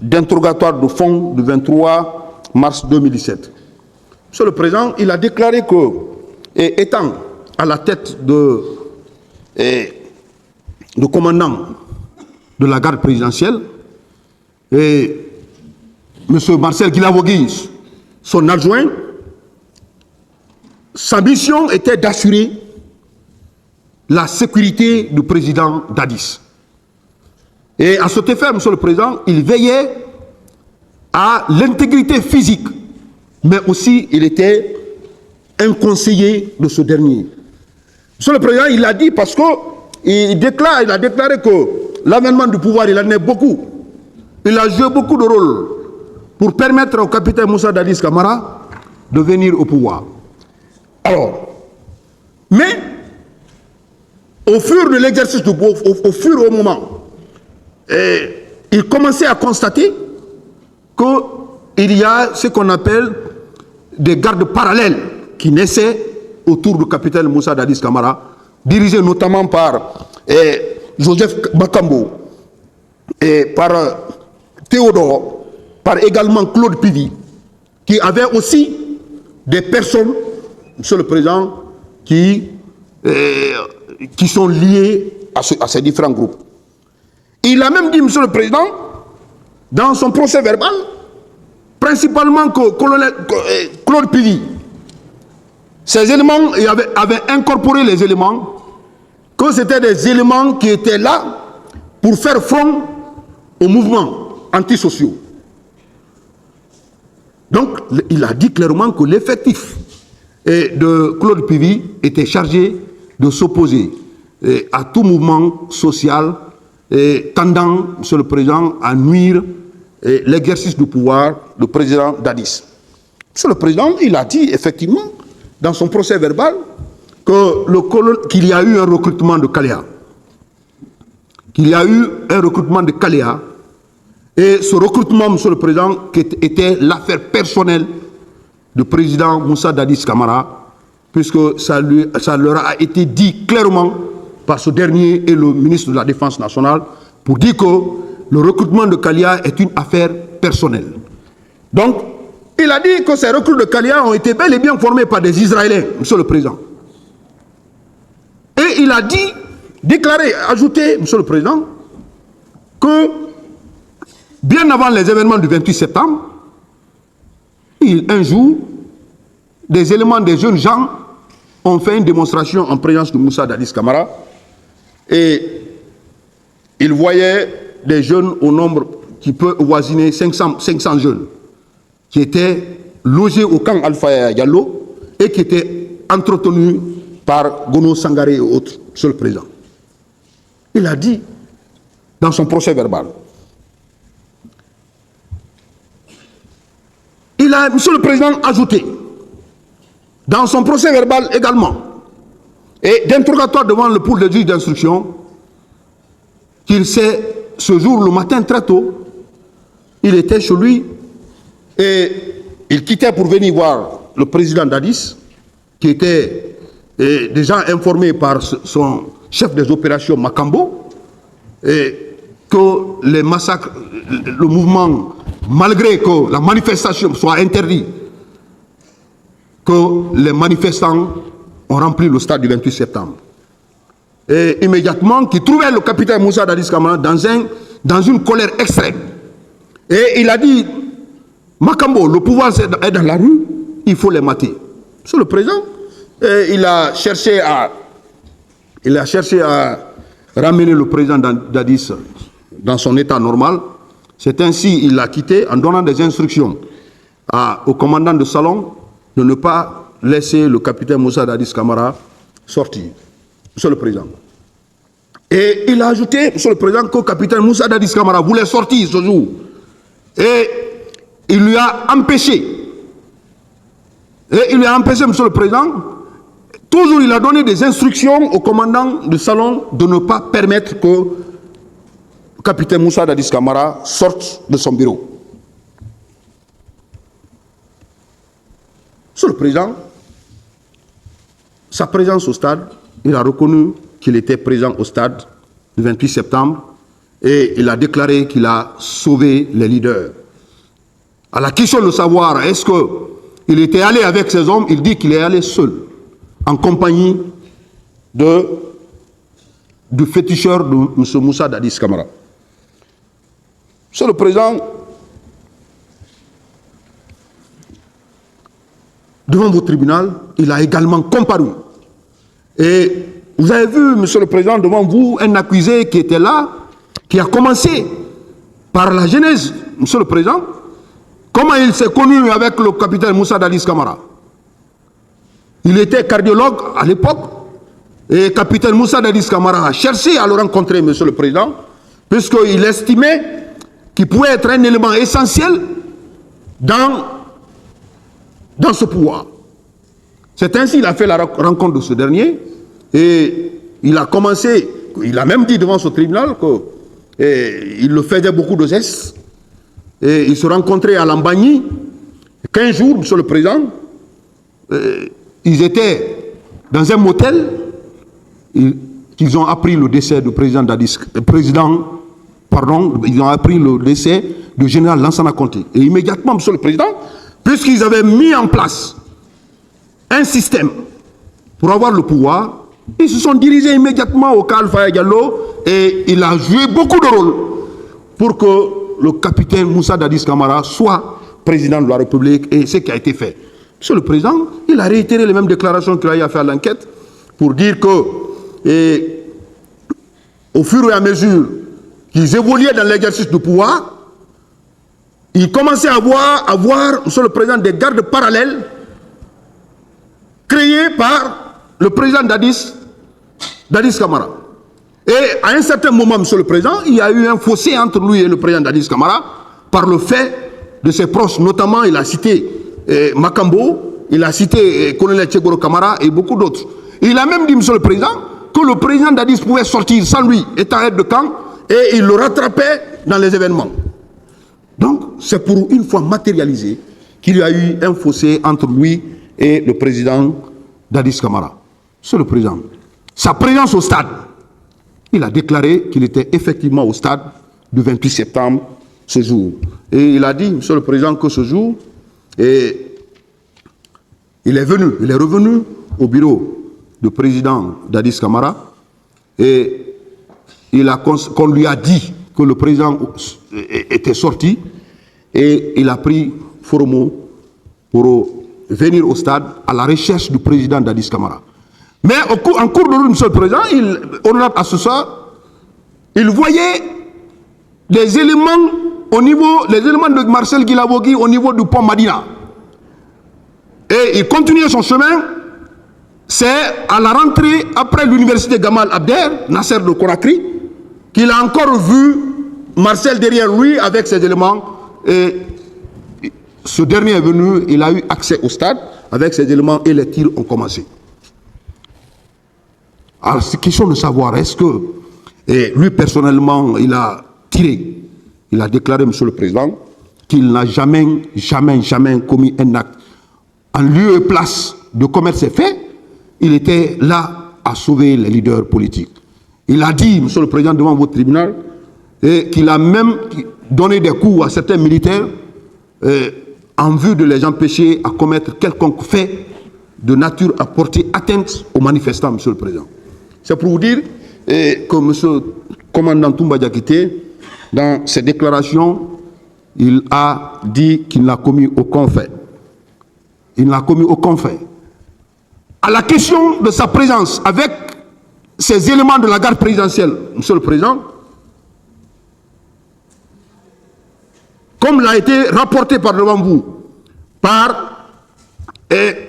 d'interrogatoire de fond du 23 mars 2017. Monsieur le Président, il a déclaré que, étant à la tête de commandant de la garde présidentielle, et M. Marcel Guilavogui, son adjoint, sa mission était d'assurer la sécurité du président Dadis. Et à cet effet, Monsieur le Président, il veillait à l'intégrité physique, mais aussi il était un conseiller de ce dernier. Monsieur le Président, il l'a dit parce qu'il a déclaré que l'avènement du pouvoir, il en est beaucoup. Il a joué beaucoup de rôle pour permettre au capitaine Moussa Dadis Camara de venir au pouvoir. Alors, mais au fur de l'exercice du pouvoir, au fur et au moment, il commençait à constater qu'il y a ce qu'on appelle des gardes parallèles qui naissaient autour du capitaine Moussa Dadis Camara, dirigés notamment par Joseph Makambo, et par Théodore, par également Claude Pivi, qui avait aussi des personnes, Monsieur le Président, qui sont liées à ces différents groupes. Il a même dit, Monsieur le Président, dans son procès verbal, principalement que Claude Pivi, ces éléments, il avait incorporé les éléments, que c'était des éléments qui étaient là pour faire front aux mouvements antisociaux. Donc, il a dit clairement que l'effectif de Claude Pivi était chargé de s'opposer à tout mouvement social tendant, Monsieur le Président, à nuire l'exercice du pouvoir du président Dadis. Monsieur le Président, il a dit effectivement, dans son procès verbal, qu'il y a eu un recrutement de Kaléa. Qu'il y a eu un recrutement de Kaléa. Et ce recrutement, Monsieur le Président, était l'affaire personnelle du président Moussa Dadis Camara, puisque ça leur a été dit clairement par ce dernier et le ministre de la Défense nationale, pour dire que le recrutement de Kaléa est une affaire personnelle. Donc, il a dit que ces recrues de Kaléa ont été bel et bien formés par des Israéliens, Monsieur le Président. Et il a dit, déclaré, ajouté, Monsieur le Président, que bien avant les événements du 28 septembre, un jour, des éléments des jeunes gens ont fait une démonstration en présence de Moussa Dadis Camara et ils voyaient des jeunes au nombre qui peut voisiner 500 jeunes qui étaient logés au camp Alpha Diallo et qui étaient entretenus par Gono Sangaré et autres, Monsieur le Président. Il a dit dans son procès verbal, il a, Monsieur le Président, ajouté dans son procès verbal également et d'interrogatoire devant le pôle de juge d'instruction qu'il sait, ce jour, le matin très tôt, il était chez lui et il quittait pour venir voir le président Dadis, qui était déjà informé par son chef des opérations Makambo, et que les massacres, le mouvement, malgré que la manifestation soit interdite, que les manifestants ont rempli le stade du 28 septembre. Et immédiatement, qui trouvait le capitaine Moussa Dadis Camara dans une colère extrême. Et il a dit, Makambo, le pouvoir est dans la rue, il faut les mater. Monsieur le Président, il a cherché à ramener le président Dadis dans son état normal. C'est ainsi qu'il l'a quitté en donnant des instructions au commandant de salon de ne pas laisser le capitaine Moussa Dadis Camara sortir. Monsieur le Président. Et il a ajouté, Monsieur le Président, que le capitaine Moussa Dadis Camara voulait sortir ce jour. Et il lui a empêché. Et il lui a empêché, Monsieur le Président. Toujours, il a donné des instructions au commandant de salon de ne pas permettre que le capitaine Moussa Dadis Camara sorte de son bureau. Monsieur le Président, sa présence au stade, il a reconnu qu'il était présent au stade le 28 septembre et il a déclaré qu'il a sauvé les leaders. À la question de savoir est-ce qu'il était allé avec ses hommes, il dit qu'il est allé seul, en compagnie du féticheur de M. Moussa Dadis Camara. Monsieur le Président, devant votre tribunal, il a également comparu. Et vous avez vu, Monsieur le Président, devant vous, un accusé qui était là, qui a commencé par la genèse, Monsieur le Président, comment il s'est connu avec le capitaine Moussa Dadis Camara. Il était cardiologue à l'époque, et le capitaine Moussa Dadis Camara a cherché à le rencontrer, Monsieur le Président, puisqu'il estimait qu'il pouvait être un élément essentiel dans ce pouvoir. C'est ainsi qu'il a fait la rencontre de ce dernier, et il a commencé, il a même dit devant ce tribunal qu'il le faisait beaucoup de gestes, et ils se rencontraient à Lambagny, 15 jours, Monsieur le Président, ils étaient dans un motel, qu'ils ont appris le décès du président ils ont appris le décès du général Lansana Conté. Et immédiatement, monsieur le président, puisqu'ils avaient mis en place un système pour avoir le pouvoir, ils se sont dirigés immédiatement au cas Alpha Diallo et il a joué beaucoup de rôle pour que le capitaine Moussa Dadis Camara soit président de la République, et ce qui a été fait. Monsieur le président, il a réitéré les mêmes déclarations qu'il a fait à l'enquête pour dire que, au fur et à mesure qu'ils évoluaient dans l'exercice du pouvoir, ils commençaient à avoir, monsieur le président, des gardes parallèles créés par le président Dadis Camara. Et à un certain moment, monsieur le président, il y a eu un fossé entre lui et le président Dadis Camara par le fait de ses proches, notamment il a cité Makambo, il a cité colonel Tchegoro Camara et beaucoup d'autres. Il a même dit, monsieur le président, que le président Dadis pouvait sortir sans lui, étant aide de camp, et il le rattrapait dans les événements. Donc, c'est pour une fois matérialisé qu'il y a eu un fossé entre lui et le président Dadis Camara. Monsieur le président, sa présence au stade, il a déclaré qu'il était effectivement au stade du 28 septembre, ce jour. Et il a dit, monsieur le président, que ce jour, il est revenu au bureau du président Dadis Camara et qu'on lui a dit que le président était sorti et il a pris Foromo pour venir au stade à la recherche du président Dadis Camara. Mais en cours de route, monsieur le président, honorable assesseur, il voyait les éléments de Marcel Guilabogui au niveau du pont Madina. Et il continuait son chemin. C'est à la rentrée, après l'université Gamal Abdel, Nasser de Conakry, qu'il a encore vu Marcel derrière lui avec ses éléments. Et ce dernier est venu, il a eu accès au stade avec ses éléments et les tirs ont commencé. Alors, c'est question de savoir, est-ce que lui personnellement, il a tiré. Il a déclaré, monsieur le président, qu'il n'a jamais commis un acte. En lieu et place de commettre ces faits, il était là à sauver les leaders politiques. Il a dit, monsieur le président, devant votre tribunal, qu'il a même donné des coups à certains militaires en vue de les empêcher à commettre quelconque fait de nature à porter atteinte aux manifestants, monsieur le président. C'est pour vous dire que monsieur le commandant Toumba Diakité, dans ses déclarations, il a dit qu'il n'a commis aucun fait. Il n'a commis aucun fait. À la question de sa présence avec ces éléments de la garde présidentielle, monsieur le président, comme l'a été rapporté par devant vous, par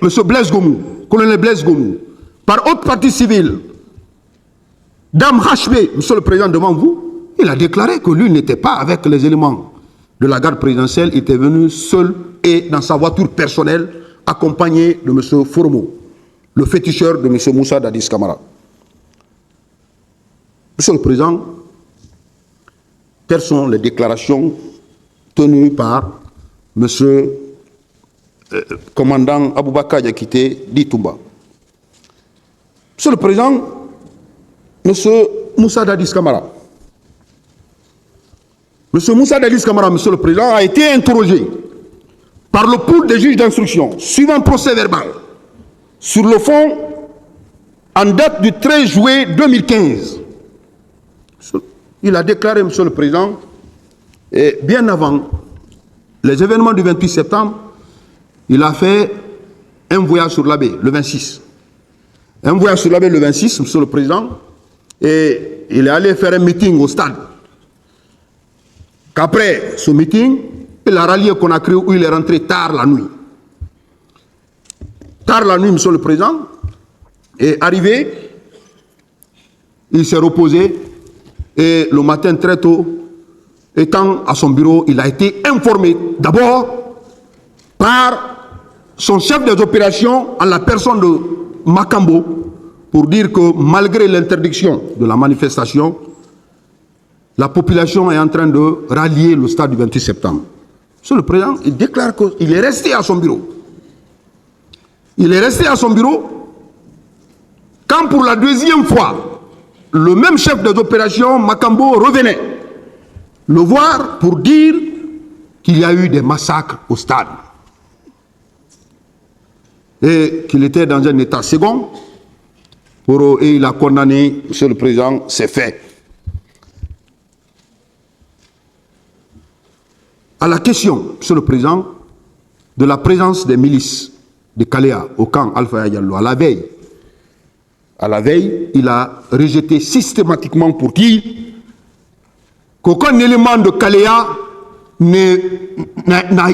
monsieur Blaise Gomou, colonel Blaise Gomou, par haute partie civile, Dame Hachbe, monsieur le président, devant vous, il a déclaré que lui n'était pas avec les éléments de la garde présidentielle, il était venu seul et dans sa voiture personnelle, accompagné de monsieur Foromo, le féticheur de monsieur Moussa Dadis Camara. Monsieur le président, telles sont les déclarations tenues par monsieur commandant Aboubakar Diakité dit Toumba. Monsieur le président, monsieur Moussa Dadis Camara. Monsieur Moussa Dadis Camara, monsieur le président, a été interrogé par le pool des juges d'instruction, suivant un procès verbal, sur le fond, en date du 13 juillet 2015. Il a déclaré, monsieur le président, et bien avant les événements du 28 septembre, il a fait un voyage sur la baie, le 26. Un voyage sur la baie, le 26, monsieur le président, et il est allé faire un meeting au stade. Qu'après ce meeting, il a rallié Conakry où il est rentré tard la nuit. Tard la nuit, monsieur le président, est arrivé, il s'est reposé et le matin très tôt, étant à son bureau, il a été informé d'abord par son chef des opérations en la personne de Makambo pour dire que malgré l'interdiction de la manifestation, la population est en train de rallier le stade du 28 septembre. Monsieur le président, il déclare qu'il est resté à son bureau. Il est resté à son bureau quand pour la deuxième fois, le même chef des opérations, Makambo, revenait le voir pour dire qu'il y a eu des massacres au stade et qu'il était dans un état second et il a condamné, Monsieur le Président, ces faits. À la question, Monsieur le Président, de la présence des milices de Kalea au camp Alpha Diallo à la veille, il a rejeté systématiquement pour dire qu'aucun élément de Kalea n'a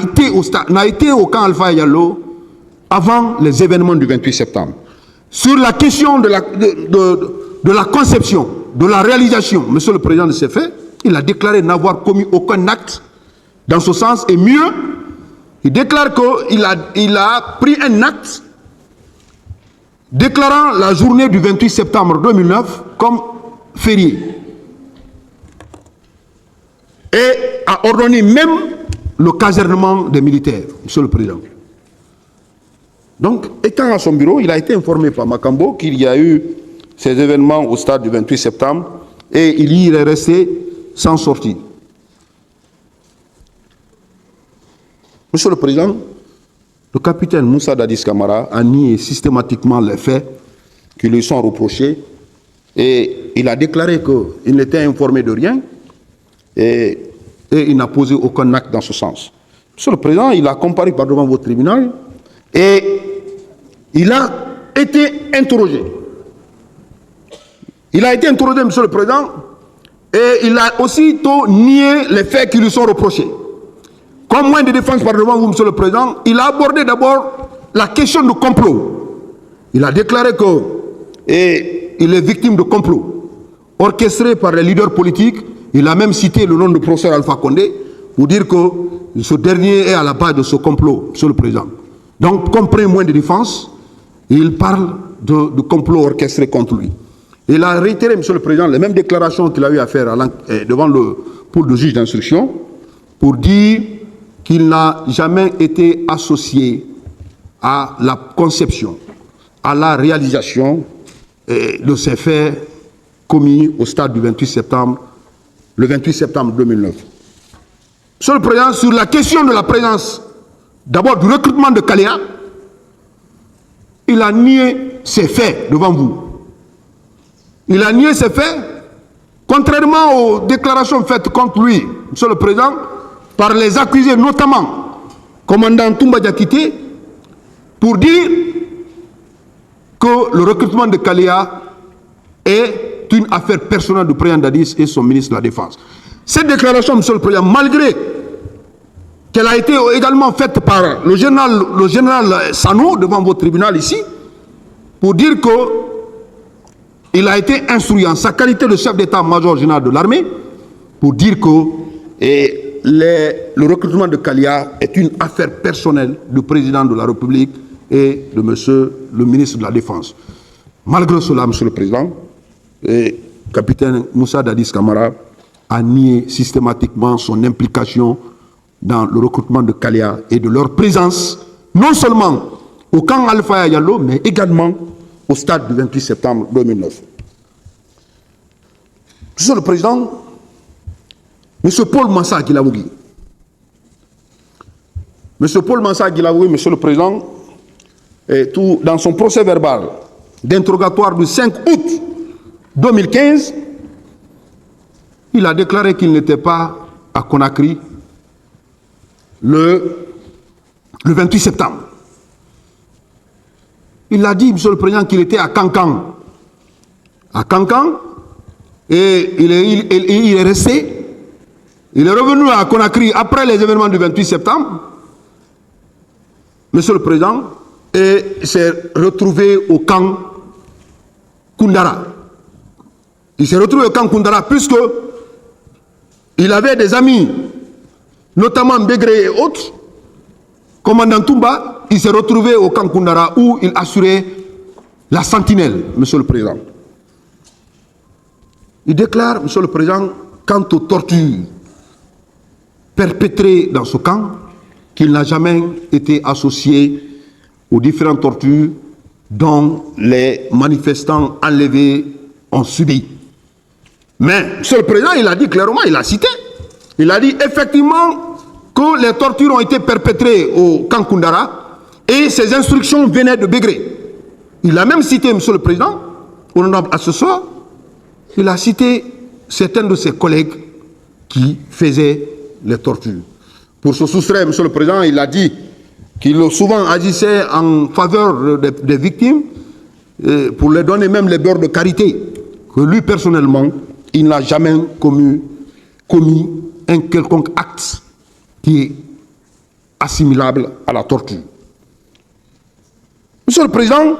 été au camp Alpha Diallo avant les événements du 28 septembre. Sur la question de la conception, de la réalisation, Monsieur le Président de ces faits, il a déclaré n'avoir commis aucun acte dans ce sens, et mieux, il déclare qu'il a pris un acte déclarant la journée du 28 septembre 2009 comme férié et a ordonné même le casernement des militaires, Monsieur le Président. Donc, étant à son bureau, il a été informé par Makambo qu'il y a eu ces événements au stade du 28 septembre et il y est resté sans sortie. Monsieur le Président, le capitaine Moussa Dadis Camara a nié systématiquement les faits qui lui sont reprochés et il a déclaré qu'il n'était informé de rien et il n'a posé aucun acte dans ce sens. Monsieur le Président, il a comparu devant votre tribunal et il a été interrogé. Il a été interrogé, Monsieur le Président, et il a aussitôt nié les faits qui lui sont reprochés. Comme moyen de défense par devant vous, Monsieur le Président, il a abordé d'abord la question du complot. Il a déclaré qu'il est victime de complot orchestré par les leaders politiques. Il a même cité le nom du professeur Alpha Condé pour dire que ce dernier est à la base de ce complot, Monsieur le Président. Donc, comme premier moyen de défense, il parle de complot orchestré contre lui. Il a réitéré, Monsieur le Président, les mêmes déclarations qu'il a eu à faire devant le pôle de juge d'instruction pour dire qu'il n'a jamais été associé à la conception, à la réalisation de ces faits commis au stade du 28 septembre, le 28 septembre 2009. Monsieur le Président, sur la question de la présence, d'abord du recrutement de Kalea, il a nié ces faits devant vous. Il a nié ces faits, contrairement aux déclarations faites contre lui, Monsieur le Président, par les accusés, notamment commandant Toumba Diakité, pour dire que le recrutement de Kalea est une affaire personnelle du président Dadis et son ministre de la Défense. Cette déclaration, Monsieur le Président, malgré qu'elle a été également faite par le général Sano devant votre tribunal ici, pour dire qu'il a été instruit en sa qualité de chef d'état-major général de l'armée, pour dire que le recrutement de Kalea est une affaire personnelle du président de la République et de monsieur le ministre de la Défense. Malgré cela, Monsieur le Président, le capitaine Moussa Dadis Camara a nié systématiquement son implication dans le recrutement de Kalea et de leur présence, non seulement au camp Alpha Diallo, mais également au stade du 28 septembre 2009. Monsieur le Président, Monsieur Paul Mansa Guilaougui. Monsieur Paul Mansa Guilaougui, Monsieur le Président, dans son procès verbal d'interrogatoire du 5 août 2015, il a déclaré qu'il n'était pas à Conakry le 28 septembre. Il a dit, Monsieur le Président, qu'il était à Kankan. À Kankan, et il est resté. Il est revenu à Conakry après les événements du 28 septembre, Monsieur le Président, et s'est retrouvé au camp Koundara. Il s'est retrouvé au camp Koundara puisque il avait des amis, notamment Bégré et autres, commandant Toumba. Il s'est retrouvé au camp Koundara où il assurait la sentinelle, Monsieur le Président. Il déclare, Monsieur le Président, quant aux tortures perpétrées dans ce camp, qu'il n'a jamais été associé aux différentes tortures dont les manifestants enlevés ont subi. Mais, Monsieur le Président, il a dit clairement, il a cité, il a dit effectivement que les tortures ont été perpétrées au camp Koundara et ces instructions venaient de Bégré. Il a même cité, Monsieur le Président, honorable assesseur, il a cité certains de ses collègues qui faisaient les tortures. Pour se soustraire, Monsieur le Président, il a dit qu'il souvent agissait en faveur des victimes pour leur donner même les beurres de carité, que lui personnellement, il n'a jamais commis un quelconque acte qui est assimilable à la torture. Monsieur le Président,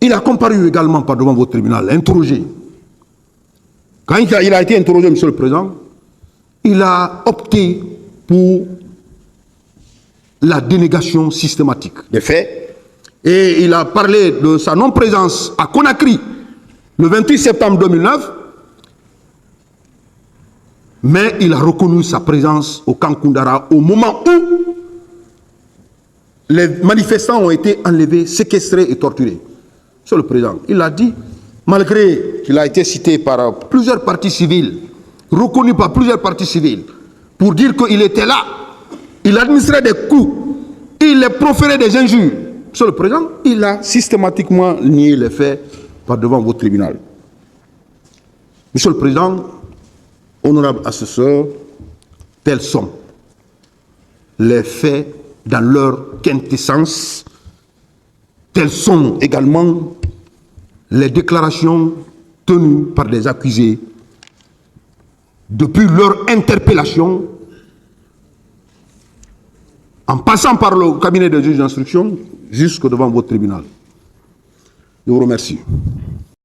il a comparu également par devant votre tribunal, interrogé. Quand il a été interrogé, Monsieur le Président, il a opté pour la dénégation systématique des faits et il a parlé de sa non-présence à Conakry le 28 septembre 2009, mais il a reconnu sa présence au camp Koundara au moment où les manifestants ont été enlevés, séquestrés et torturés. Monsieur le Président, il a dit, malgré qu'il a été cité par plusieurs partis civils, reconnu par plusieurs partis civils, pour dire qu'il était là, il administrait des coups, il proférait des injures. Monsieur le Président, il a systématiquement nié les faits par devant votre tribunal. Monsieur le Président, honorable assesseur, tels sont les faits dans leur quintessence, telles sont également les déclarations tenues par des accusés depuis leur interpellation, en passant par le cabinet de juge d'instruction, jusque devant votre tribunal. Je vous remercie.